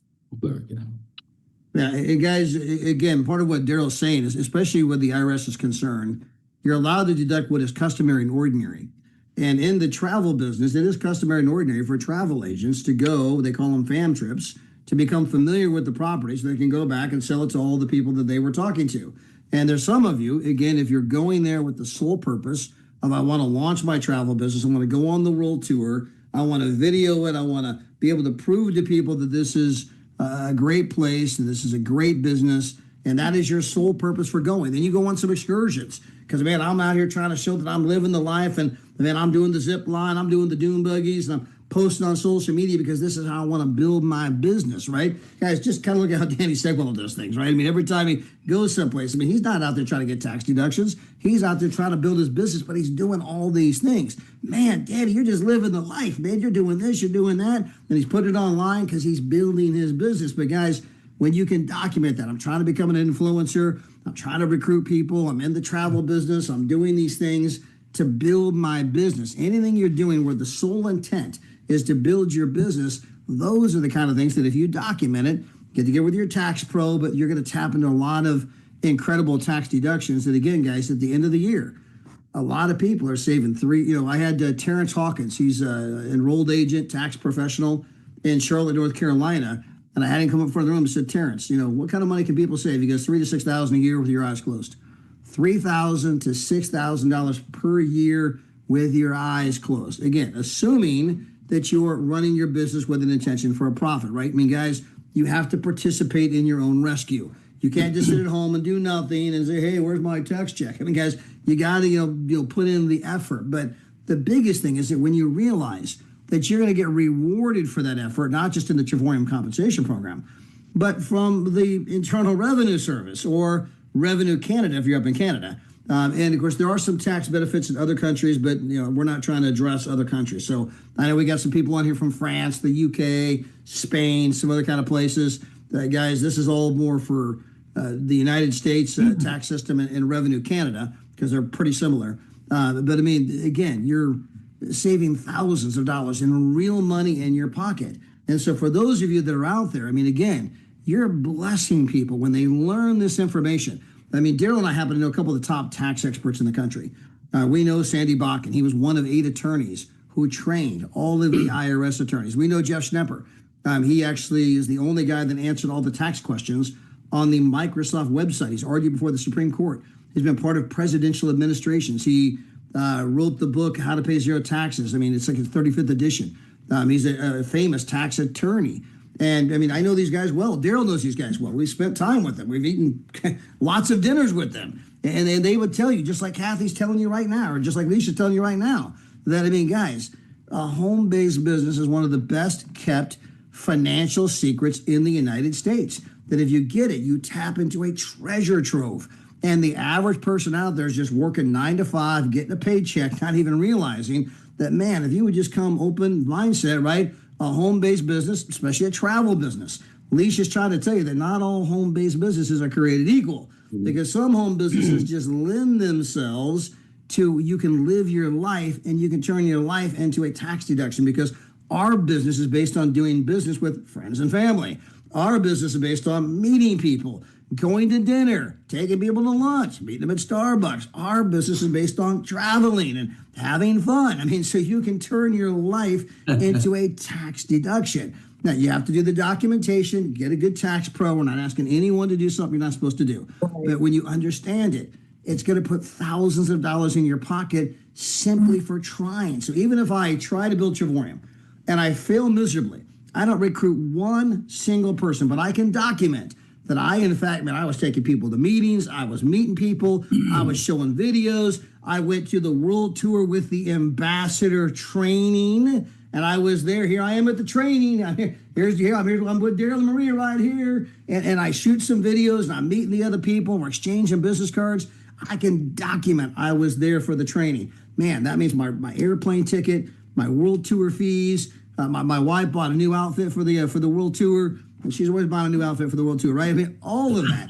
Yeah, and guys, again, part of what Daryl's saying is, especially with the IRS is concerned, you're allowed to deduct what is customary and ordinary. And in the travel business, it is customary and ordinary for travel agents to go, they call them fam trips, to become familiar with the property so they can go back and sell it to all the people that they were talking to. And there's some of you, again, if you're going there with the sole purpose of, I want to launch my travel business, I want to go on the world tour, I want to video it, I want to be able to prove to people that this is a great place and this is a great business, and that is your sole purpose for going. Then you go on some excursions because, man, I'm out here trying to show that I'm living the life, and man, I'm doing the zip line, I'm doing the dune buggies, and I'm posting on social media because this is how I want to build my business, right? Guys, just kind of look at how Danny Segwell does things, right? I mean, every time he goes someplace, I mean, he's not out there trying to get tax deductions. He's out there trying to build his business, but he's doing all these things. Man, Danny, you're just living the life, man. You're doing this, you're doing that. And he's putting it online because he's building his business. But guys, when you can document that, I'm trying to become an influencer, I'm trying to recruit people, I'm in the travel business, I'm doing these things to build my business. Anything you're doing where the sole intent is to build your business, those are the kind of things that if you document it, get together with your tax pro, but you're going to tap into a lot of incredible tax deductions. And again, guys, at the end of the year, a lot of people are saving I had Terrence Hawkins, he's an enrolled agent, tax professional in Charlotte, North Carolina. And I had him come up in front of the room and said, Terrence, what kind of money can people save? He goes, $3,000 to $6,000 a year with your eyes closed. $3,000 to $6,000 per year with your eyes closed. Again, assuming that you're running your business with an intention for a profit, right? I mean, guys, you have to participate in your own rescue. You can't just sit at home and do nothing and say, hey, where's my tax check? I mean, guys, you got to put in the effort. But the biggest thing is that when you realize that you're going to get rewarded for that effort, not just in the Trevorium compensation program, but from the Internal Revenue Service or Revenue Canada, if you're up in Canada. And of course, there are some tax benefits in other countries, but we're not trying to address other countries. So I know we got some people on here from France, the UK, Spain, some other kind of places. Guys, this is all more for the United States tax system and Revenue Canada because they're pretty similar. But I mean, again, you're saving thousands of dollars in real money in your pocket. And so for those of you that are out there, I mean, again, you're blessing people when they learn this information. I mean, Daryl and I happen to know a couple of the top tax experts in the country. We know Sandy Bakken. He was one of 8 attorneys who trained all of the IRS attorneys. We know Jeff Schnepper. He actually is the only guy that answered all the tax questions on the Microsoft website. He's argued before the Supreme Court. He's been part of presidential administrations. He wrote the book, How to Pay Zero Taxes. I mean, it's like his 35th edition. He's a famous tax attorney. And I mean, I know these guys well. Daryl knows these guys well. We spent time with them. We've eaten lots of dinners with them. And they would tell you, just like Kathy's telling you right now, or just like Leisha's telling you right now, that, I mean, guys, a home-based business is one of the best kept financial secrets in the United States. That if you get it, you tap into a treasure trove. And the average person out there is just working 9 to 5, getting a paycheck, not even realizing that, man, if you would just come open mindset, right? A home-based business, especially a travel business. Leisha's trying to tell you that not all home-based businesses are created equal, because some home businesses just lend themselves to, you can live your life and you can turn your life into a tax deduction, because our business is based on doing business with friends and family. Our business is based on meeting people, going to dinner, taking people to lunch, meeting them at Starbucks. Our business is based on traveling and having fun. I mean, so you can turn your life into a tax deduction. Now, you have to do the documentation, get a good tax pro. We're not asking anyone to do something you're not supposed to do. But when you understand it, it's going to put thousands of dollars in your pocket simply for trying. So even if I try to build Trevorium and I fail miserably, I don't recruit one single person, but I can document that I, in fact, man, I was taking people to meetings, I was meeting people, I was showing videos, I went to the world tour with the ambassador training, and I was there. Here I am at the training. I'm with Daryl and Maria right here, and I shoot some videos, and I'm meeting the other people, we're exchanging business cards. I can document I was there for the training. Man, that means my airplane ticket, my world tour fees. My wife bought a new outfit for the world tour. And she's always buying a new outfit for the world tour, right? I mean, all of that,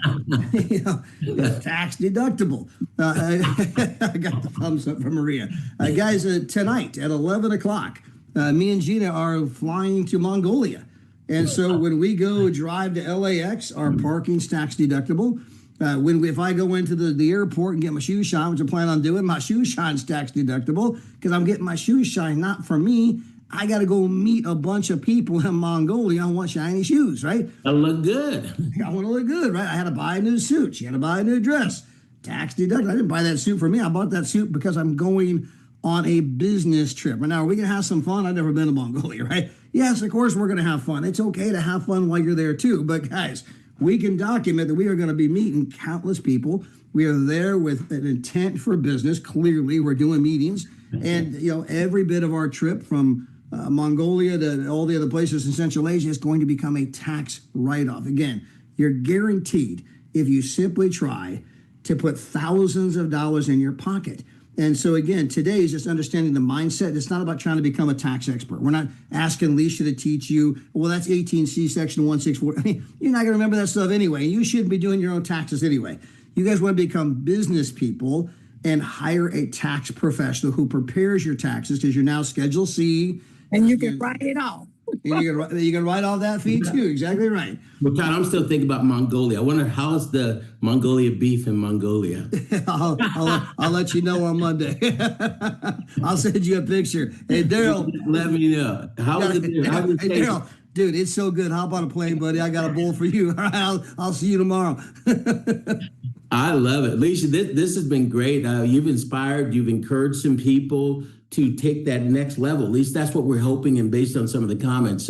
is tax deductible. I got the thumbs up from Maria. Guys, tonight at 11 o'clock, me and Gina are flying to Mongolia. And so when we go drive to LAX, our parking's tax deductible. If I go into the airport and get my shoes shined, which I plan on doing, my shoes shine's tax deductible, because I'm getting my shoes shined not for me. I got to go meet a bunch of people in Mongolia. I want shiny shoes, right? I look good. I want to look good, right? I had to buy a new suit. She had to buy a new dress. Tax deductible. I didn't buy that suit for me. I bought that suit because I'm going on a business trip. And now, are we going to have some fun? I've never been to Mongolia, right? Yes, of course we're going to have fun. It's okay to have fun while you're there too. But guys, we can document that we are going to be meeting countless people. We are there with an intent for business. Clearly, we're doing meetings. And, every bit of our trip from Mongolia to all the other places in Central Asia is going to become a tax write-off. Again, you're guaranteed, if you simply try, to put thousands of dollars in your pocket. And so again, today is just understanding the mindset. It's not about trying to become a tax expert. We're not asking Leisha to teach you, well, that's 18C section 164. I mean, you're not going to remember that stuff anyway. You shouldn't be doing your own taxes anyway. You guys want to become business people and hire a tax professional who prepares your taxes, because you're now Schedule C. And you can write it off. And you can write all that fee too. Exactly right. But Todd, I'm still thinking about Mongolia. I wonder, how's the Mongolia beef in Mongolia? I'll let you know on Monday. I'll send you a picture. Hey, Daryl. Let me know. How is it? Hey, Daryl. Dude, it's so good. Hop on a plane, buddy. I got a bowl for you. All right, I'll see you tomorrow. I love it. Leisha, this has been great. You've inspired, you've encouraged some people to take that next level. At least that's what we're hoping, and based on some of the comments,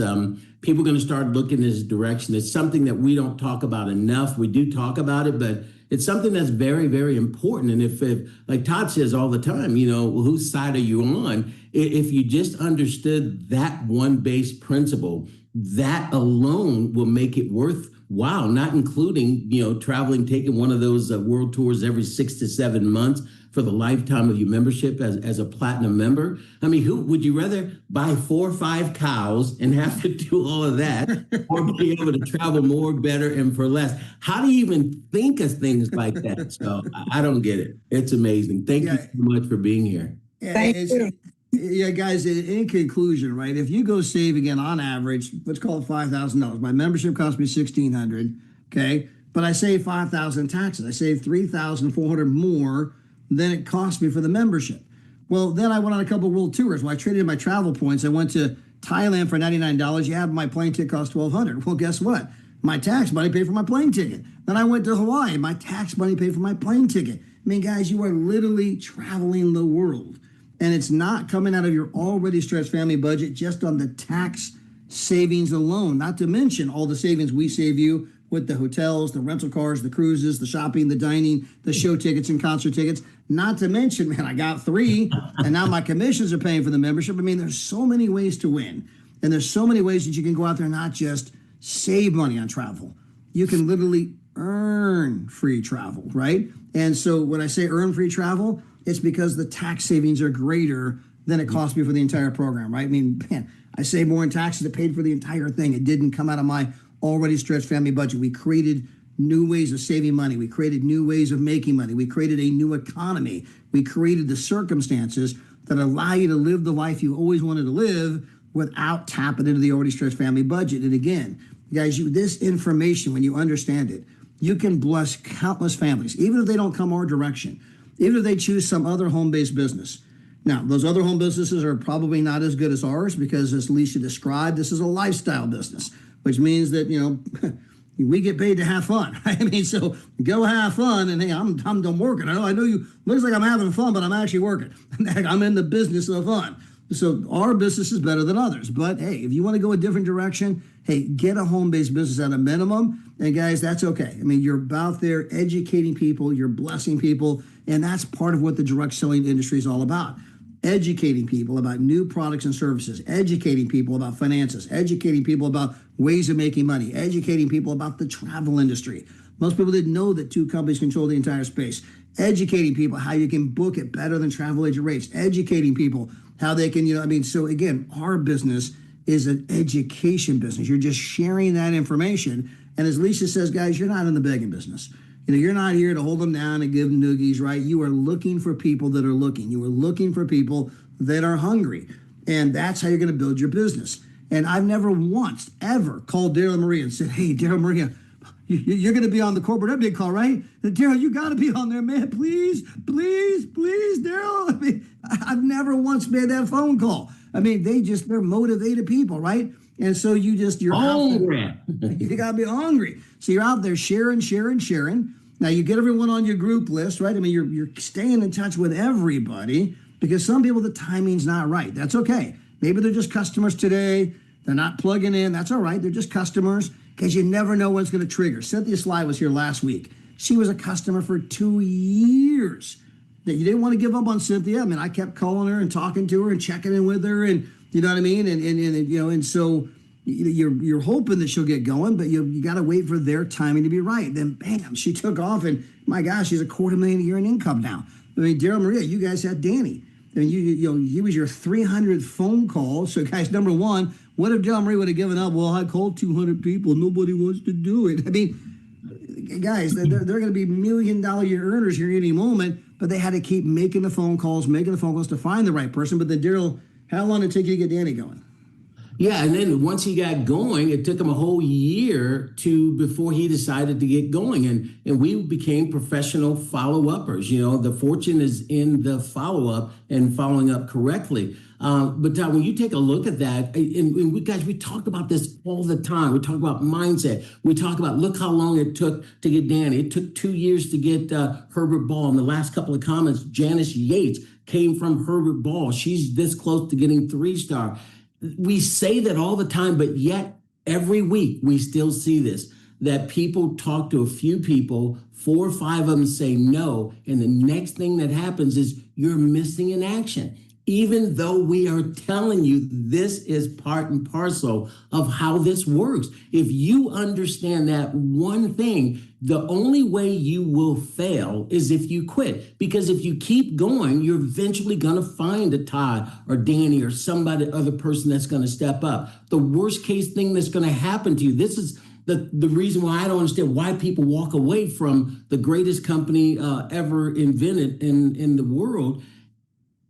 people are going to start looking in this direction. It's something that we don't talk about enough. We do talk about it, but it's something that's very, very important. And if like Todd says all the time, whose side are you on? If you just understood that one base principle, that alone will make it worthwhile, not including, traveling, taking one of those world tours every 6 to 7 months for the lifetime of your membership as a platinum member. I mean, who would you rather buy 4 or 5 cows and have to do all of that, or be able to travel more, better, and for less? How do you even think of things like that? So I don't get it. It's amazing. Thank you so much for being here. Thank you. Yeah, guys, in conclusion, right, if you go save, again, on average, let's call it $5,000. My membership cost me $1,600, okay? But I save $5,000 in taxes. I save $3,400 more than it cost me for the membership. Well, then I went on a couple of world tours. Well, I traded in my travel points. I went to Thailand for $99. Yeah, my plane ticket cost $1,200. Well, guess what? My tax money paid for my plane ticket. Then I went to Hawaii. My tax money paid for my plane ticket. I mean, guys, you are literally traveling the world. And it's not coming out of your already stretched family budget just on the tax savings alone, not to mention all the savings we save you with the hotels, the rental cars, the cruises, the shopping, the dining, the show tickets and concert tickets. Not to mention, man, I got 3, and now my commissions are paying for the membership. I mean, there's so many ways to win, and there's so many ways that you can go out there and not just save money on travel. You can literally earn free travel, right? And so when I say earn free travel, it's because the tax savings are greater than it cost me for the entire program, right? I mean, man, I saved more in taxes that paid for the entire thing. It didn't come out of my already stretched family budget. We created new ways of saving money. We created new ways of making money. We created a new economy. We created the circumstances that allow you to live the life you always wanted to live without tapping into the already stretched family budget. And again, guys, this information, when you understand it, you can bless countless families, even if they don't come our direction, even if they choose some other home-based business. Now, those other home businesses are probably not as good as ours because, as Alicia described, this is a lifestyle business, which means that, we get paid to have fun, right? I mean, so go have fun, and hey, I'm done working. I know you, looks like I'm having fun, but I'm actually working. I'm in the business of fun. So our business is better than others. But hey, if you want to go a different direction, hey, get a home-based business at a minimum. And guys, that's okay. I mean, you're about there educating people, you're blessing people, and that's part of what the direct selling industry is all about. Educating people about new products and services, educating people about finances, educating people about ways of making money, educating people about the travel industry. Most people didn't know that 2 companies control the entire space. Educating people how you can book it better than travel agent rates. Educating people how they can, so again, our business is an education business. You're just sharing that information. And as Lisa says, guys, you're not in the begging business. You're not here to hold them down and give them noogies, right? You are looking for people that are looking. You are looking for people that are hungry. And that's how you're going to build your business. And I've never once, ever called Daryl and Maria and said, hey, Daryl, Maria, you're going to be on the corporate update call, right? And Daryl, you got to be on there, man. Please, please, please, Daryl. I've never once made that phone call. They're motivated people, right? And so you're hungry. You got to be hungry. So you're out there sharing. Now you get everyone on your group list, right? You're staying in touch with everybody because some people, the timing's not right. That's okay. Maybe they're just customers today. They're not plugging in. That's all right. They're just customers because you never know when it's going to trigger. Cynthia Sly was here last week. She was a customer for 2 years. You didn't want to give up on Cynthia. I kept calling her and talking to her and checking in with her, and you know what I mean? And so you're hoping that she'll get going, but you got to wait for their timing to be right. Then bam, she took off, and my gosh, she's $250,000 a year in income now. Daryl, Maria, you guys had Danny. He was your 300th phone call. So guys, number one, what if Daryl Maria would have given up? Well, I called 200 people. Nobody wants to do it. Guys, they're going to be $1 million a year earners here any moment, but they had to keep making the phone calls to find the right person. But then Daryl, how long did it take you to get Danny going? Yeah, and then once he got going, it took him a whole year before he decided to get going. And we became professional follow-uppers. The fortune is in the follow-up and following up correctly. But Todd, when you take a look at that, and we talk about this all the time. We talk about mindset. We talk about, look how long it took to get Danny. It took 2 years to get Herbert Ball. In the last couple of comments, Janice Yates came from Herbert Ball. She's this close to getting 3-star. We say that all the time, but yet every week we still see this, that people talk to a few people, 4 or 5 of them say no, and the next thing that happens is you're missing an action. Even though we are telling you this is part and parcel of how this works. If you understand that one thing, the only way you will fail is if you quit. Because if you keep going, you're eventually going to find a Todd or Danny or other person that's going to step up. The worst case thing that's going to happen to you, this is the reason why I don't understand why people walk away from the greatest company ever invented in the world.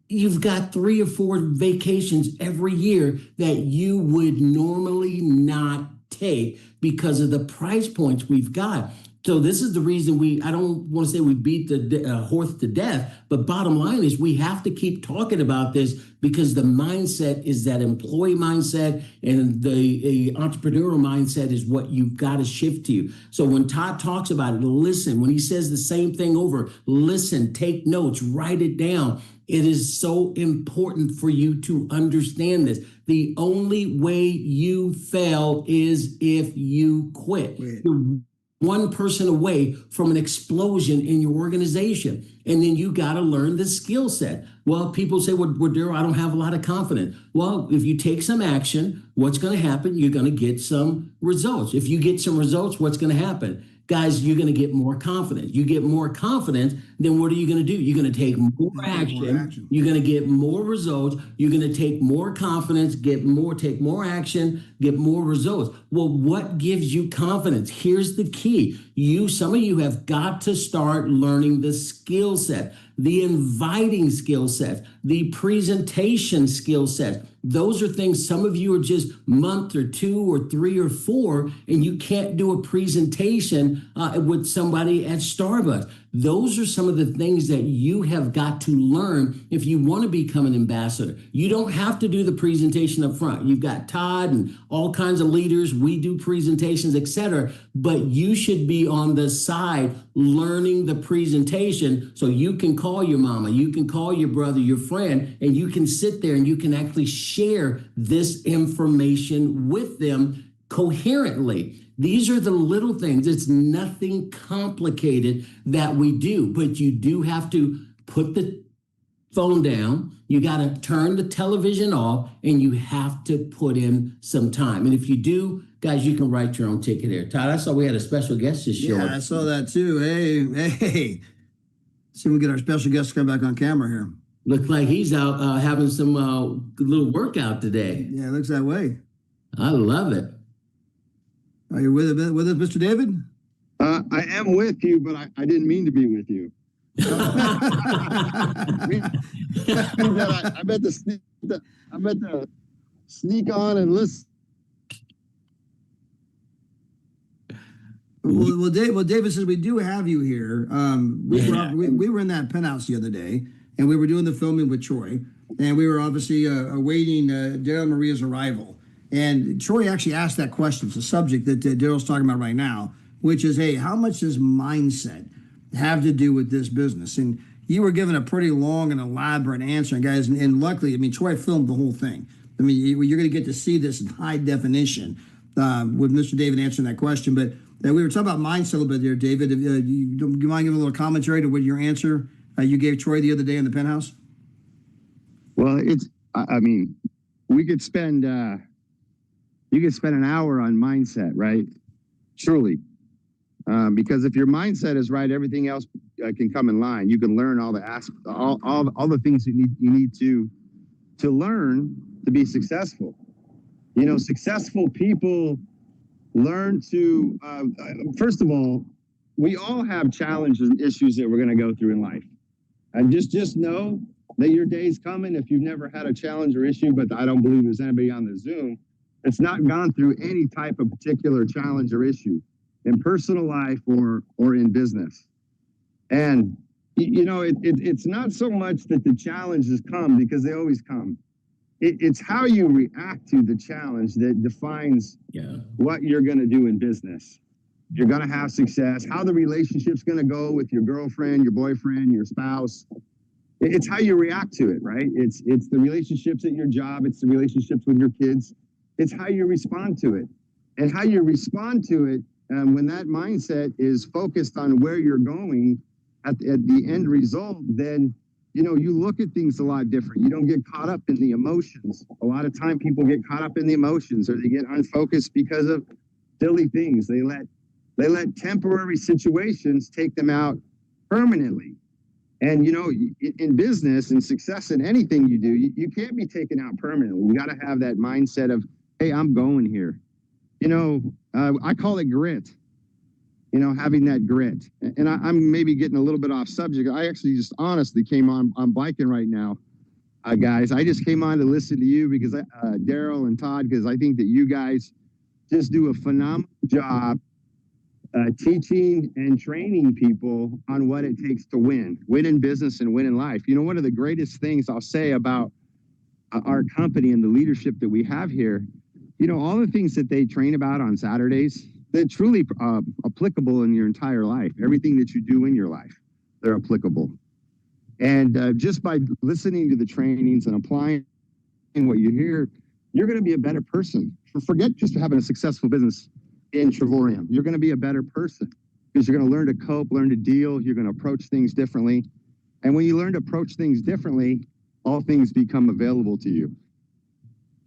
You've got 3 or 4 vacations every year that you would normally not take because of the price points we've got. So this is the reason I don't want to say we beat the horse to death, but bottom line is we have to keep talking about this because the mindset is that employee mindset, and the entrepreneurial mindset is what you've got to shift to. So when Todd talks about it, listen. When he says the same thing over, listen, take notes, write it down. It is so important for you to understand this. The only way you fail is if you quit. The one person away from an explosion in your organization. And then you got to learn the skill set. Well, people say, well, Daryl, I don't have a lot of confidence. Well, if you take some action, what's going to happen? You're going to get some results. If you get some results, what's going to happen? Guys, you're going to get more confidence. You get more confidence, then what are you going to do? You're going to take more action. You're going to get more results. You're going to take more confidence, take more action, get more results. Well, what gives you confidence? Here's the key. Some of you have got to start learning the skill set, the inviting skill set, the presentation skill set. Those are things, some of you are just month or 2 or 3 or 4, and you can't do a presentation with somebody at Starbucks. Those are some of the things that you have got to learn if you want to become an ambassador. You don't have to do the presentation up front. You've got Todd and all kinds of leaders. We do presentations, etc. But you should be on the side learning the presentation so you can call your mama, you can call your brother, your friend, and you can sit there and you can actually share this information with them coherently. These are the little things. It's nothing complicated that we do, but you do have to put the phone down. You got to turn the television off, and you have to put in some time. And if you do, guys, you can write your own ticket here. Todd, I saw we had a special guest this show. Yeah, I saw that too. Hey. See if we get our special guest to come back on camera here. Looks like he's out having some little workout today. Yeah, it looks that way. I love it. Are you with us, Mr. David? I am with you, but I didn't mean to be with you. I bet to sneak on and listen. Well, David says we do have you here. We were in that penthouse the other day, and we were doing the filming with Troy, and we were obviously awaiting Daryl Maria's arrival. And Troy actually asked that question. It's a subject that Daryl's talking about right now, which is, hey, how much does mindset have to do with this business? And you were given a pretty long and elaborate answer, and guys, and luckily, I mean, Troy filmed the whole thing. I mean, you're going to get to see this in high definition with Mr. David answering that question. But we were talking about mindset a little bit there, David. Do you mind giving a little commentary to what your answer you gave Troy the other day in the penthouse? Well, I mean, we could spend, you could spend an hour on mindset, right? Truly. Because if your mindset is right, everything else can come in line. You can learn all the things you need to learn to be successful. You know, successful people learn to, first of all, we all have challenges and issues that we're going to go through in life. And just know that your day's coming. If you've never had a challenge or issue, but I don't believe there's anybody on the Zoom that's not gone through any type of particular challenge or issue in personal life or in business. And, you know, it's not so much that the challenges come, because they always come. It's how you react to the challenge that defines what you're going to do in business. You're going to have success, how the relationship's going to go with your girlfriend, your boyfriend, your spouse. It's how you react to it, right? It's the relationships at your job. It's the relationships with your kids. It's how you respond to it. And how you respond to it, when that mindset is focused on where you're going at the end result, then, you know, you look at things a lot different. You don't get caught up in the emotions. A lot of time people get caught up in the emotions, or they get unfocused because of silly things. They let temporary situations take them out permanently. And, you know, in business and success in anything you do, you can't be taken out permanently. You got to have that mindset of, hey, I'm going here. You know, I call it grit, you know, having that grit. And I'm maybe getting a little bit off subject. I actually just honestly came on, I'm biking right now. Guys, I just came on to listen to you because Daryl and Todd, because I think that you guys just do a phenomenal job teaching and training people on what it takes to win in business and win in life. You know, one of the greatest things I'll say about our company and the leadership that we have here, you know, all the things that they train about on Saturdays, they're truly applicable in your entire life. Everything that you do in your life, they're applicable. And just by listening to the trainings and applying what you hear, you're going to be a better person. Forget just having a successful business Travorium. You're going to be a better person because you're going to learn to cope, learn to deal. You're going to approach things differently. And when you learn to approach things differently, all things become available to you.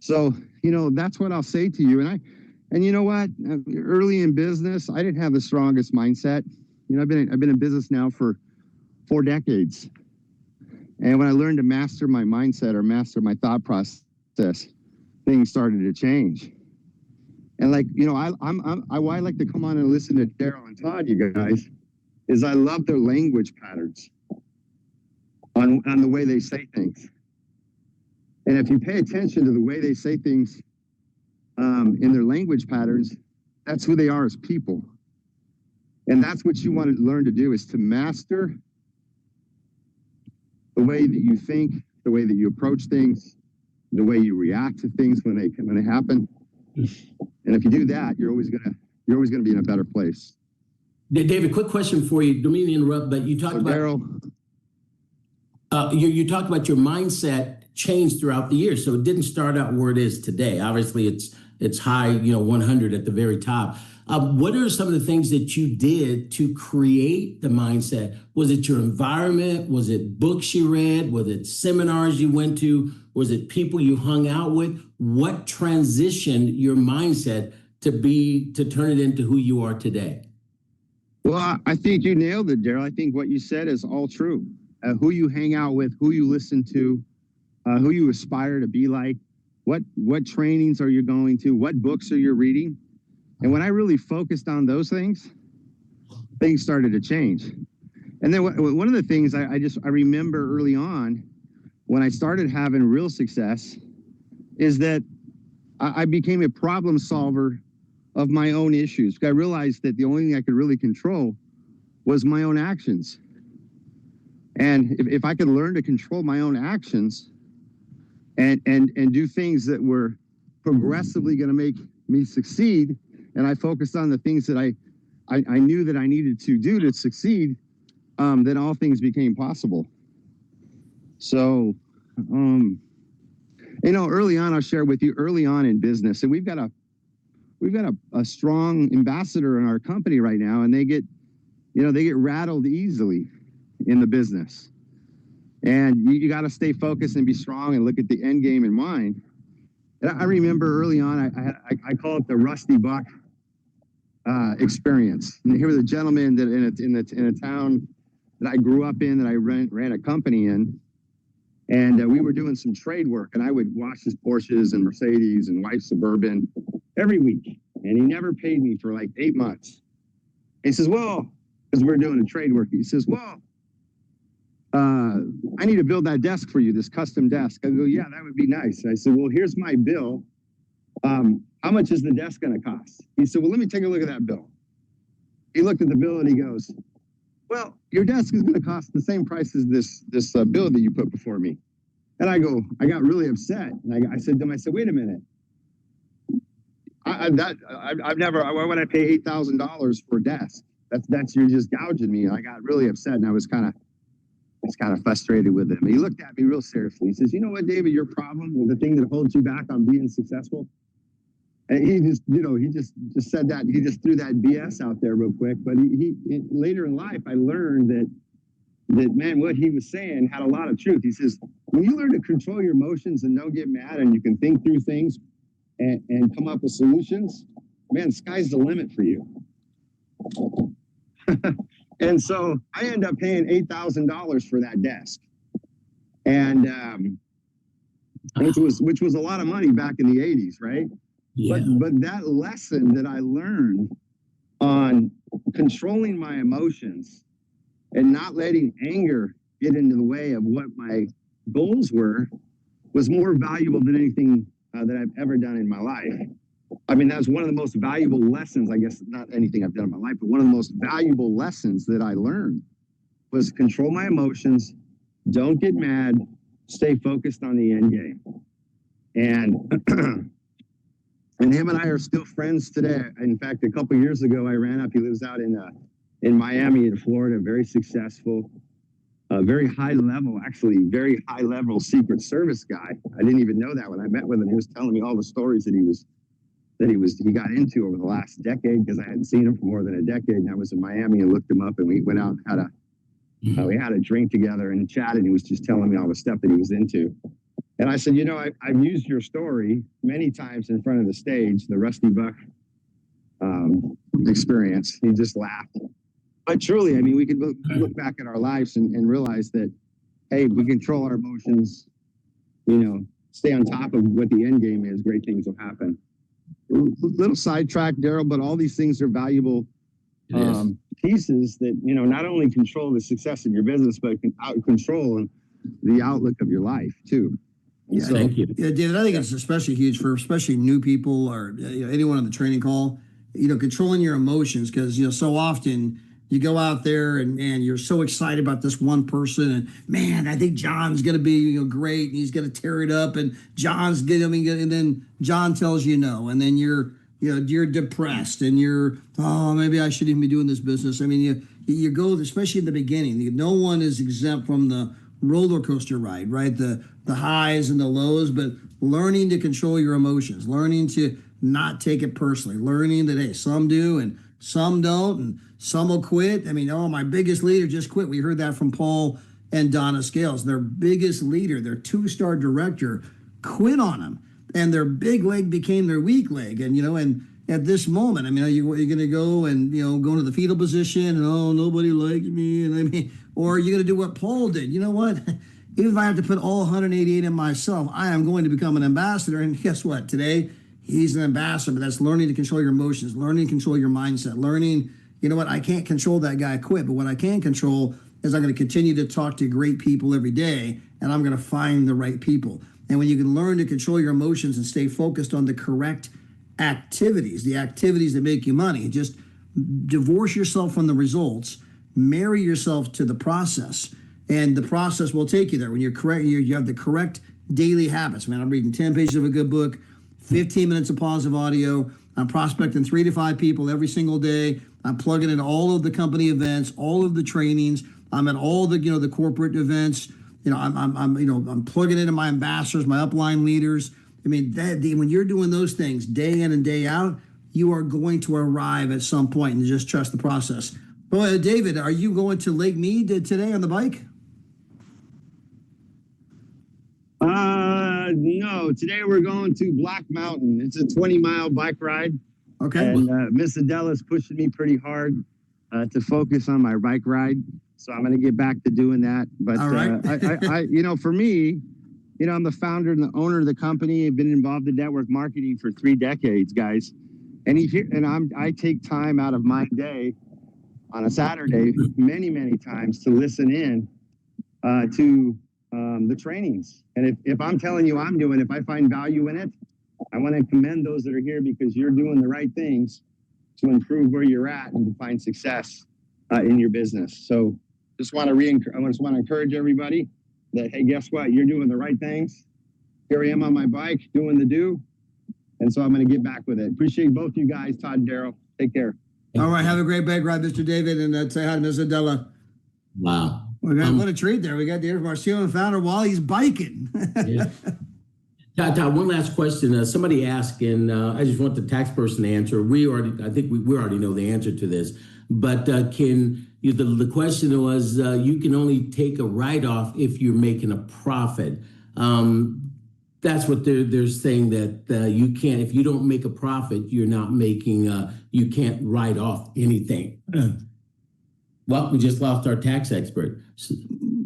So, that's what I'll say to you. And you know what? Early in business, I didn't have the strongest mindset. I've been in business now for 4 decades. And when I learned to master my mindset or master my thought process, things started to change. And why I like to come on and listen to Daryl and Todd, you guys, is I love their language patterns on the way they say things. And if you pay attention to the way they say things in their language patterns, that's who they are as people. And that's what you want to learn to do, is to master the way that you think, the way that you approach things, the way you react to things when they happen. And if you do that, you're always gonna be in a better place. David, quick question for you. Don't mean to interrupt, but you talked about Daryl. You talked about your mindset changed throughout the years. So it didn't start out where it is today. Obviously, it's high, 100 at the very top. What are some of the things that you did to create the mindset? Was it your environment? Was it books you read? Was it seminars you went to? Was it people you hung out with? What transitioned your mindset to turn it into who you are today? Well, I think you nailed it, Daryl. I think what you said is all true. Who you hang out with, who you listen to, who you aspire to be like, what trainings are you going to, what books are you reading? And when I really focused on those things started to change. And then one of the things I remember early on when I started having real success is that I became a problem solver of my own issues. I realized that the only thing I could really control was my own actions. And if I could learn to control my own actions and do things that were progressively going to make me succeed, and I focused on the things that I knew that I needed to do to succeed, then all things became possible. So, early on, I'll share with you, early on in business, and we've got a strong ambassador in our company right now, and they get rattled easily in the business. And you got to stay focused and be strong and look at the end game in mind. And I remember early on, I call it the Rusty Buck experience. And here was a gentleman that in a town that I grew up in, that I ran a company in, and we were doing some trade work, and I would wash his Porsches and Mercedes and white Suburban every week, and he never paid me for like 8 months. He says, well, because we're doing a trade work, he says, well, I need to build that desk for you, this custom desk. I go, yeah, that would be nice. I said, well, here's my bill. How much is the desk going to cost? He said, well, let me take a look at that bill. He looked at the bill and he goes, well, your desk is going to cost the same price as this bill that you put before me. And I got really upset. And I said to him, wait a minute. I've never, why would I pay $8,000 for a desk? You're just gouging me. And I got really upset, and I was kind of frustrated with him. And he looked at me real seriously. He says, you know what, David, your problem with the thing that holds you back on being successful? And he just, he just said that. He just threw that BS out there real quick. But he later in life, I learned that man, what he was saying had a lot of truth. He says, when you learn to control your emotions and don't get mad, and you can think through things and come up with solutions, man, sky's the limit for you. And so I ended up paying $8,000 for that desk, and which was a lot of money back in the 80s, right? Yeah. But that lesson that I learned on controlling my emotions and not letting anger get into the way of what my goals were was more valuable than anything that I've ever done in my life. I mean, that's one of the most valuable lessons, I guess, not anything I've done in my life, but one of the most valuable lessons that I learned was control my emotions, don't get mad, stay focused on the end game. And and him and I are still friends today. In fact, a couple of years ago, I ran up, he lives out in Miami, in Florida, very successful, very high level Secret Service guy. I didn't even know that when I met with him. He was telling me all the stories that he was that he got into over the last decade, because I hadn't seen him for more than a decade. And I was in Miami and looked him up, and we went out and we had a drink together and chatted. And he was just telling me all the stuff that he was into. And I said, I've used your story many times in front of the stage, the Rusty Buck experience. He just laughed. But truly, I mean, we could look back at our lives and realize that, hey, we control our emotions, stay on top of what the end game is, great things will happen. Little sidetrack, Daryl, but all these things are valuable pieces that, not only control the success of your business, but can control the outlook of your life too. Yeah, so, thank you. Yeah, David, I think it's especially huge for especially new people or anyone on the training call, controlling your emotions, because, so often you go out there and you're so excited about this one person, and man, I think John's going to be great, and he's going to tear it up, and John's going to, and then John tells you no, and then you're depressed, and maybe I shouldn't even be doing this business. I mean, you go, especially in the beginning, no one is exempt from the roller coaster ride, right? The highs and the lows, but learning to control your emotions, learning to not take it personally, learning that, hey, some do and some don't, and some will quit. I mean, my biggest leader just quit. We heard that from Paul and Donna Scales. Their biggest leader, their 2-star director, quit on them, and their big leg became their weak leg. And and at this moment, I mean, are you going to go and go into the fetal position and nobody likes me, and I mean, or are you going to do what Paul did? You know what? Even if I have to put all 188 in myself, I am going to become an ambassador. And guess what? Today, he's an ambassador, but that's learning to control your emotions, learning to control your mindset, learning, I can't control that guy quit, but what I can control is I'm going to continue to talk to great people every day, and I'm going to find the right people. And when you can learn to control your emotions and stay focused on the correct activities, the activities that make you money, just divorce yourself from the results, marry yourself to the process, and the process will take you there. When you're correct, you have the correct daily habits. Man, I'm reading 10 pages of a good book, 15 minutes of positive audio. I'm prospecting 3 to 5 people every single day. I'm plugging in all of the company events, all of the trainings. I'm at all the the corporate events. I'm plugging into my ambassadors, my upline leaders. I mean, when you're doing those things day in and day out, you are going to arrive at some point, and just trust the process. Well, David, are you going to Lake Mead today on the bike? No. Today we're going to Black Mountain. It's a 20-mile bike ride. Okay. And Miss Adela's pushing me pretty hard to focus on my bike ride. So I'm going to get back to doing that. But all right. I for me, I'm the founder and the owner of the company. I've been involved in network marketing for 3 decades, guys. And I take time out of my day on a Saturday many, many times to listen in to the trainings. And if I'm telling you I'm doing, if I find value in it, I want to commend those that are here, because you're doing the right things to improve where you're at and to find success in your business. So I just want to encourage everybody that, hey, guess what? You're doing the right things. Here I am on my bike doing the do. And so I'm going to get back with it. Appreciate both you guys, Todd and Daryl. Take care. All right. Have a great bike ride, Mr. David, and say hi to Ms. Adela. Wow. What a treat there. We got David Marcio and founder while he's biking. Yeah. Todd, one last question. Somebody asked, and I just want the tax person to answer. I think we already know the answer to this, but the question was, you can only take a write-off if you're making a profit. That's what they're saying, that you can't, if you don't make a profit, you're not making, you can't write off anything. Well, we just lost our tax expert.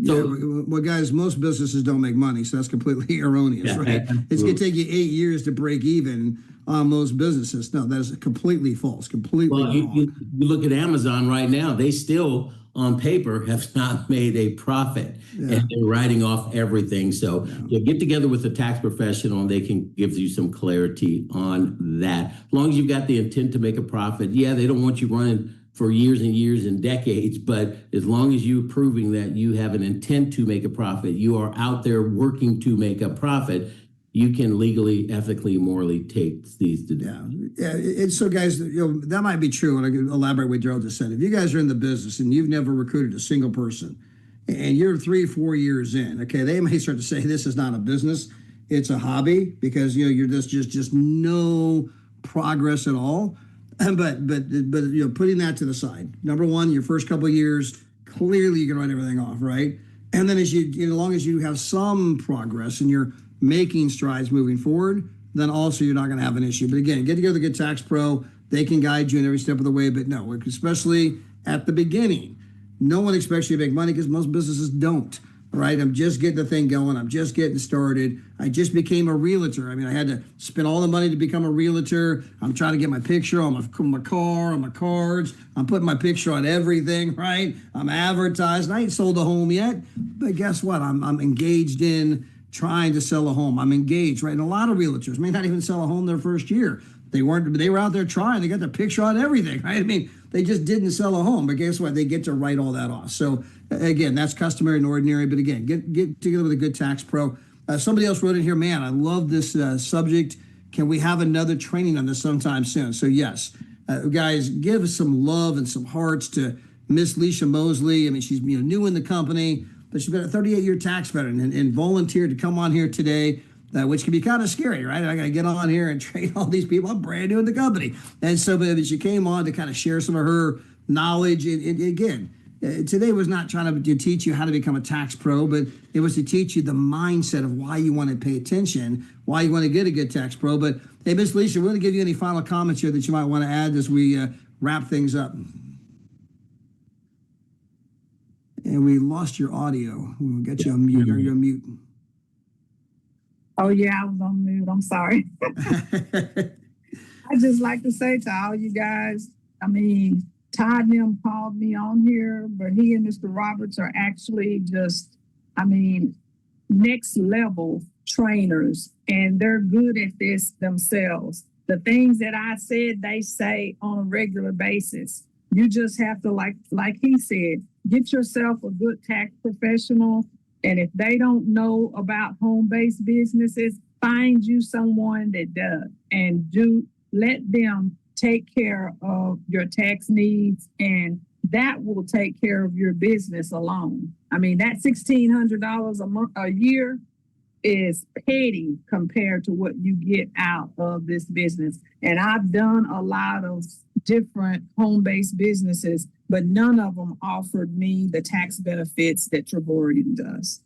Well, guys, most businesses don't make money, so that's completely erroneous, right? It's going to take you 8 years to break even on most businesses. No, that is completely false, completely wrong. You look at Amazon right now, they still, on paper, have not made a profit, and they're writing off everything. So get together with a tax professional, and they can give you some clarity on that. As long as you've got the intent to make a profit, they don't want you running for years and years and decades, but as long as you're proving that you have an intent to make a profit, you are out there working to make a profit, you can legally, ethically, morally take these to do. Yeah. So, guys, that might be true, and I can elaborate what Gerald just said. If you guys are in the business and you've never recruited a single person, and you're 3-4 years in, okay, they may start to say this is not a business, it's a hobby, because you're just no progress at all. But putting that to the side. Number one, your first couple of years, clearly you can write everything off, right? And then as long as you have some progress and you're making strides moving forward, then also you're not going to have an issue. But again, get together with a good tax pro. They can guide you in every step of the way. But no, especially at the beginning, no one expects you to make money because most businesses don't. Right? I'm just getting the thing going. I'm just getting started. I just became a realtor. I mean, I had to spend all the money to become a realtor. I'm trying to get my picture on my car, on my cards. I'm putting my picture on everything, right? I'm advertising. I ain't sold a home yet, but guess what? I'm engaged in trying to sell a home. I'm engaged, right? And a lot of realtors may not even sell a home their first year. They were out there trying. They got their picture on everything, right? I mean, they just didn't sell a home, but guess what? They get to write all that off. So again, that's customary and ordinary. But again, get together with a good tax pro. Somebody else wrote in here, man, I love this subject. Can we have another training on this sometime soon? So yes, guys, give us some love and some hearts to Miss Leisha Mosley. I mean, she's new in the company, but she's been a 38-year tax veteran and volunteered to come on here today. Which can be kind of scary, right? I got to get on here and train all these people. I'm brand new in the company. And so but she came on to kind of share some of her knowledge. And again, today was not trying to teach you how to become a tax pro, but it was to teach you the mindset of why you want to pay attention, why you want to get a good tax pro. But hey, Miss Leisha, we're going to give you any final comments here that you might want to add as we wrap things up. And we lost your audio. We'll get you on mute. You're on mute. Oh yeah, I was on mute. I'm sorry. I just like to say to all you guys, I mean, Todd and them called me on here, but he and Mr. Roberts are actually just, I mean, next level trainers, and they're good at this themselves. The things that I said, they say on a regular basis. You just have to, like he said, get yourself a good tax professional. And if they don't know about home-based businesses, find you someone that does, and let them take care of your tax needs, and that will take care of your business alone. I mean, that $1,600 a year is petty compared to what you get out of this business. And I've done a lot of different home-based businesses, but none of them offered me the tax benefits that Trevorian does.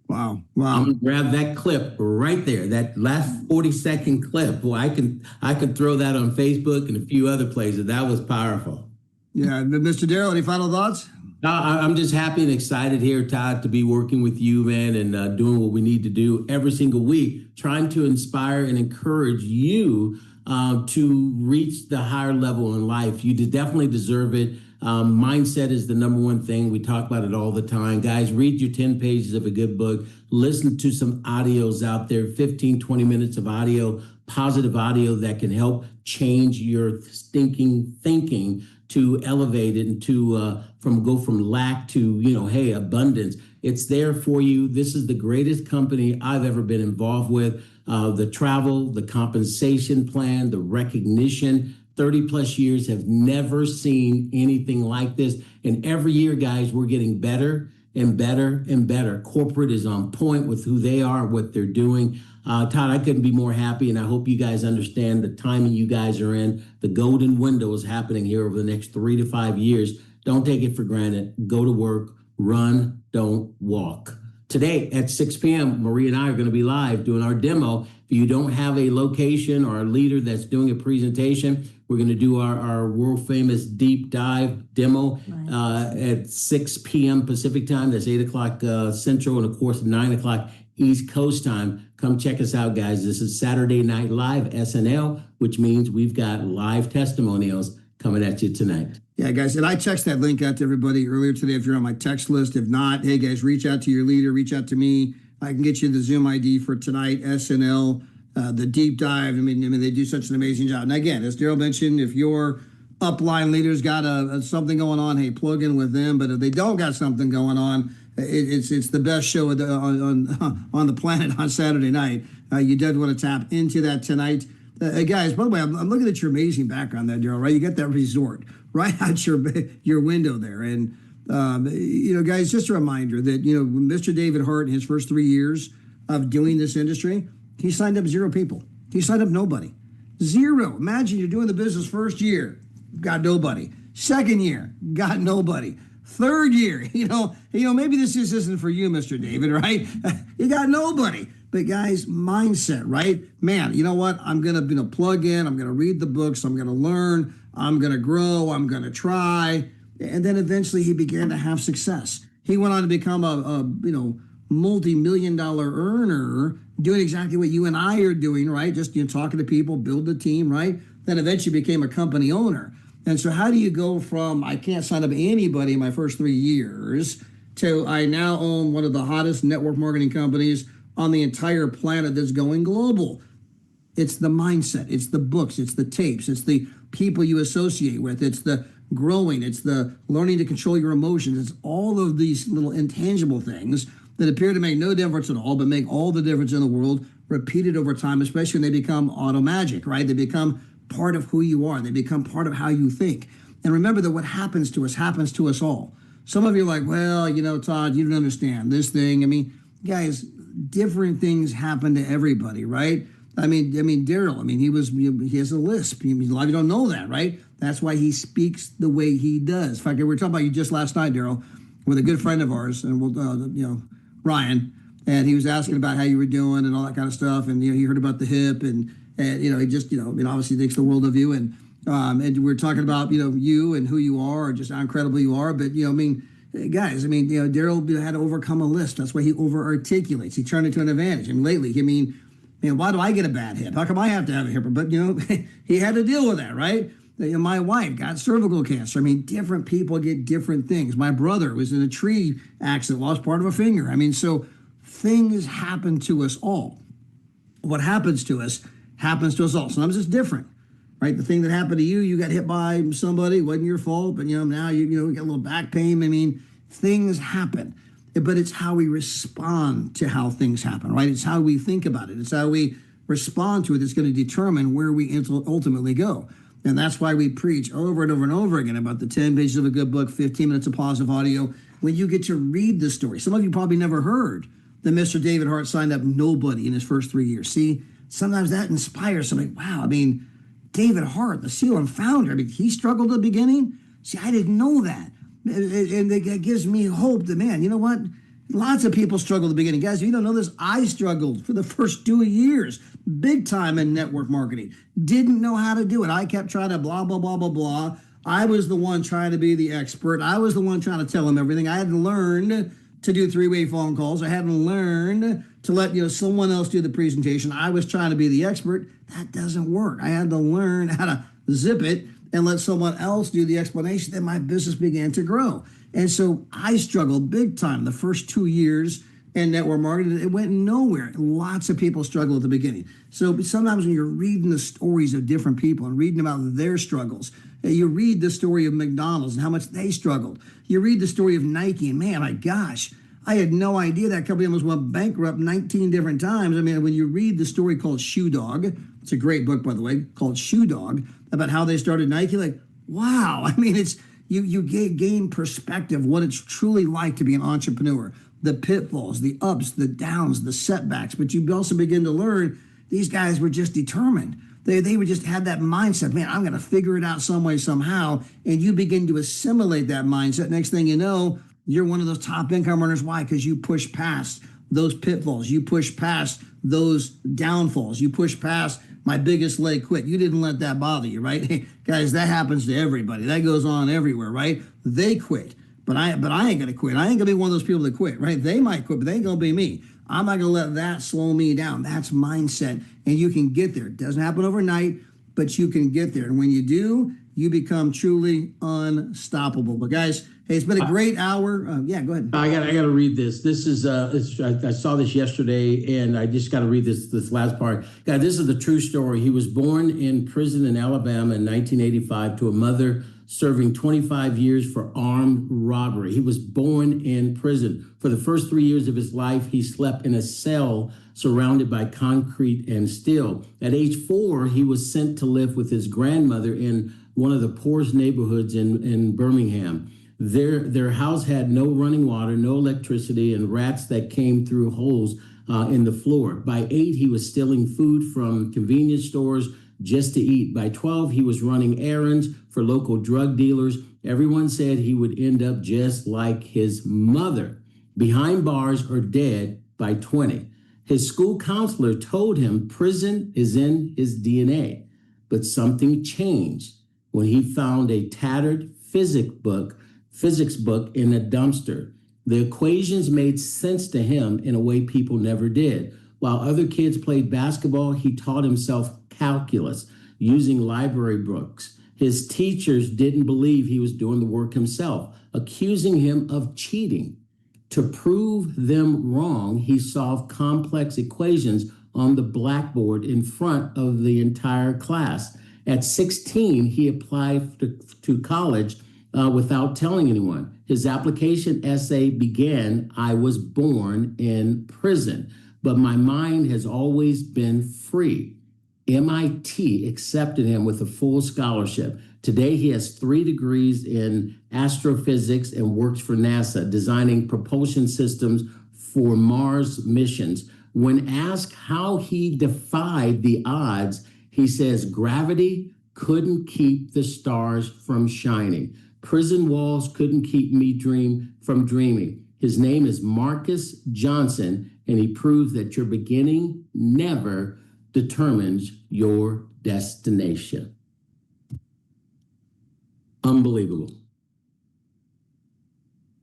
Wow. I'm gonna grab that clip right there, that last 40-second clip. Well, I could throw that on Facebook and a few other places. That was powerful. Yeah, Mr. Darrell, any final thoughts? I'm just happy and excited here, Todd, to be working with you, man, and doing what we need to do every single week, trying to inspire and encourage you to reach the higher level in life. You definitely deserve it. Mindset is the number one thing. We talk about it all the time. Guys, read your 10 pages of a good book. Listen to some audios out there, 15, 20 minutes of audio, positive audio that can help change your thinking to elevate it and to go from lack to, hey, abundance. It's there for you. This is the greatest company I've ever been involved with. The travel, the compensation plan, the recognition, 30 plus years, have never seen anything like this. And every year, guys, we're getting better and better and better. Corporate is on point with who they are, what they're doing. Todd, I couldn't be more happy, and I hope you guys understand the timing you guys are in. The golden window is happening here over the next 3 to 5 years. Don't take it for granted. Go to work, run, don't walk. Today at 6 p.m., Marie and I are going to be live doing our demo. If you don't have a location or a leader that's doing a presentation, we're going to do our world famous deep dive demo at 6 p.m. Pacific time. That's 8 o'clock Central, and of course 9 o'clock East Coast time. Come check us out, guys. This is Saturday Night Live SNL, which means we've got live testimonials coming at you tonight. Yeah, guys, and I text that link out to everybody earlier today if you're on my text list. If not, hey, guys, reach out to your leader, reach out to me. I can get you the Zoom ID for tonight, SNL, the deep dive. I mean, they do such an amazing job. And again, as Darrell mentioned, if your upline leader's got something going on, hey, plug in with them. But if they don't got something going on, it's the best show on the planet on Saturday night. You did want to tap into that tonight. Guys, by the way, I'm looking at your amazing background there, Darrell, right? You got that resort right out your window there. And, guys, just a reminder that, Mr. David Hart, in his first 3 years of doing this industry, he signed up 0 people. He signed up nobody. Zero. Imagine you're doing the business first year, got nobody. Second year, got nobody. Third year, maybe this just isn't for you, Mr. David, right? You got nobody. But guys, mindset, right? Man, you know what? I'm gonna plug in. I'm gonna read the books. I'm gonna learn. I'm gonna grow. I'm gonna try. And then eventually, he began to have success. He went on to become a multi-million-dollar earner, doing exactly what you and I are doing, right? Just talking to people, build a team, right? Then eventually became a company owner. And so how do you go from I can't sign up anybody in my first 3 years to I now own one of the hottest network marketing companies on the entire planet that's going global? It's the mindset, it's the books, it's the tapes, it's the people you associate with, it's the growing, it's the learning to control your emotions. It's all of these little intangible things that appear to make no difference at all, but make all the difference in the world, repeated over time, especially when they become auto magic, right? They become part of who you are. They become part of how you think. And remember that what happens to us all. Some of you are like, well, Todd, you don't understand this thing. I mean, guys, different things happen to everybody, right? I mean, Daryl, he has a lisp. A lot of you don't know that, right? That's why he speaks the way he does. In fact, we were talking about you just last night, Daryl, with a good friend of ours, and Ryan, and he was asking about how you were doing and all that kind of stuff, and he heard about the hip, and he just obviously thinks the world of you, and we're talking about you and who you are, or just how incredible you are, but guys, Daryl had to overcome a lisp. That's why he over articulates. He turned it to an advantage, and lately, why do I get a bad hip? How come I have to have a hip? But he had to deal with that, right? My wife got cervical cancer. Different people get different things. My brother was in a tree accident, lost part of a finger. So things happen to us all. What happens to us all. Sometimes it's different, right? The thing that happened to you, you got hit by somebody, it wasn't your fault, but now you get a little back pain. Things happen, but it's how we respond to how things happen, right? It's how we think about it. It's how we respond to it that's going to determine where we ultimately go. And that's why we preach over and over and over again about the 10 pages of a good book, 15 minutes of positive audio, when you get to read the story. Some of you probably never heard that Mr. David Hart signed up nobody in his first 3 years. See, sometimes that inspires somebody. Wow, David Hart, the CEO and founder, he struggled at the beginning. See, I didn't know that. And it gives me hope that, man, you know what? Lots of people struggle at the beginning. Guys, if you don't know this, I struggled for the first 2 years, big time in network marketing. Didn't know how to do it. I kept trying to blah, blah, blah, blah, blah. I was the one trying to be the expert. I was the one trying to tell them everything. I hadn't learned to do three-way phone calls. I hadn't learned to let someone else do the presentation. I was trying to be the expert. That doesn't work. I had to learn how to zip it and let someone else do the explanation. Then my business began to grow. And so I struggled big time the first 2 years in network marketing. It went nowhere. Lots of people struggle at the beginning. So sometimes when you're reading the stories of different people and reading about their struggles, you read the story of McDonald's and how much they struggled. You read the story of Nike, and man, my gosh, I had no idea that company almost went bankrupt 19 different times. When you read the story called Shoe Dog, it's a great book, by the way, called Shoe Dog, about how they started Nike, like, wow. It's you gain perspective, what it's truly like to be an entrepreneur, the pitfalls, the ups, the downs, the setbacks. But you also begin to learn these guys were just determined. They would just had that mindset, man, I'm going to figure it out some way, somehow. And you begin to assimilate that mindset. Next thing you know, you're one of those top income earners. Why? Because you push past those pitfalls. You push past those downfalls. You push past my biggest leg quit. You didn't let that bother you, right? Hey, guys, that happens to everybody. That goes on everywhere, right? They quit, but I ain't going to quit. I ain't going to be one of those people that quit, right? They might quit, but they ain't going to be me. I'm not going to let that slow me down. That's mindset, and you can get there. It doesn't happen overnight, but you can get there. And when you do, you become truly unstoppable. But guys, hey, it's been a great hour. Yeah, go ahead. I got to read this. This is I saw this yesterday, and I just got to read this last part. God, this is the true story. He was born in prison in Alabama in 1985 to a mother serving 25 years for armed robbery. He was born in prison. For the first 3 years of his life, he slept in a cell surrounded by concrete and steel. At age 4, he was sent to live with his grandmother in one of the poorest neighborhoods in Birmingham. Their house had no running water, no electricity, and rats that came through holes in the floor. By 8, he was stealing food from convenience stores, just to eat. By 12, he was running errands for local drug dealers. Everyone said he would end up just like his mother, behind bars or dead by 20. His school counselor told him prison is in his DNA, but something changed when he found a tattered physics book in a dumpster. The equations made sense to him in a way people never did. While other kids played basketball, he taught himself calculus using library books. His teachers didn't believe he was doing the work himself, accusing him of cheating. To prove them wrong, he solved complex equations on the blackboard in front of the entire class. At 16, he applied to college without telling anyone. His application essay began, "I was born in prison, but my mind has always been free." MIT accepted him with a full scholarship. Today, he has 3 degrees in astrophysics and works for NASA, designing propulsion systems for Mars missions. When asked how he defied the odds, he says gravity couldn't keep the stars from shining. Prison walls couldn't keep me from dreaming. His name is Marcus Johnson, and he proves that your beginning never determines your destination. Unbelievable.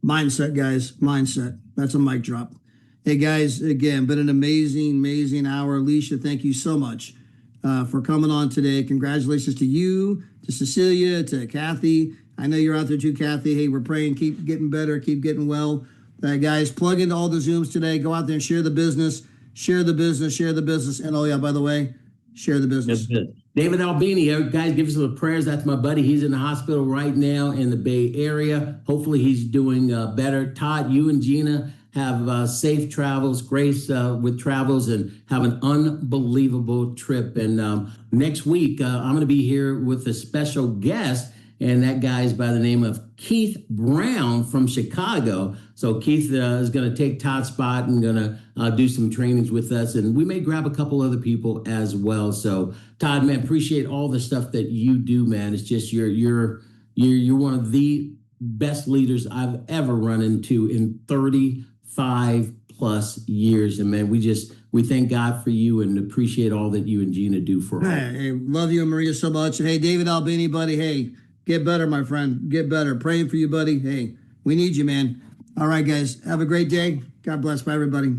Mindset, guys. Mindset. That's a mic drop. Hey, guys, again, been an amazing hour. Alicia, thank you so much for coming on today. Congratulations to you, to Cecilia, to Kathy. I know you're out there too, Kathy. Hey, we're praying, keep getting better, keep getting well. Guys, plug into all the Zooms today. Go out there and share the business. Share the business. Share the business. And oh, yeah, by the way, share the business. David Albini, guys, give us some prayers. That's my buddy. He's in the hospital right now in the Bay Area. Hopefully he's doing better. Todd, you and Gina have safe travels, grace with travels, and have an unbelievable trip. And next week, I'm going to be here with a special guest, and that guy's by the name of Keith Brown from Chicago. So Keith is going to take Todd's spot and going to do some trainings with us, and we may grab a couple other people as well. So Todd, man, appreciate all the stuff that you do, man. It's just you're one of the best leaders I've ever run into in 35 plus years, and man, we thank God for you and appreciate all that you and Gina do for us. Hey, love you and Maria so much. Hey, David Albini, buddy. Hey, get better, my friend. Get better. Praying for you, buddy. Hey, we need you, man. All right, guys. Have a great day. God bless. Bye, everybody.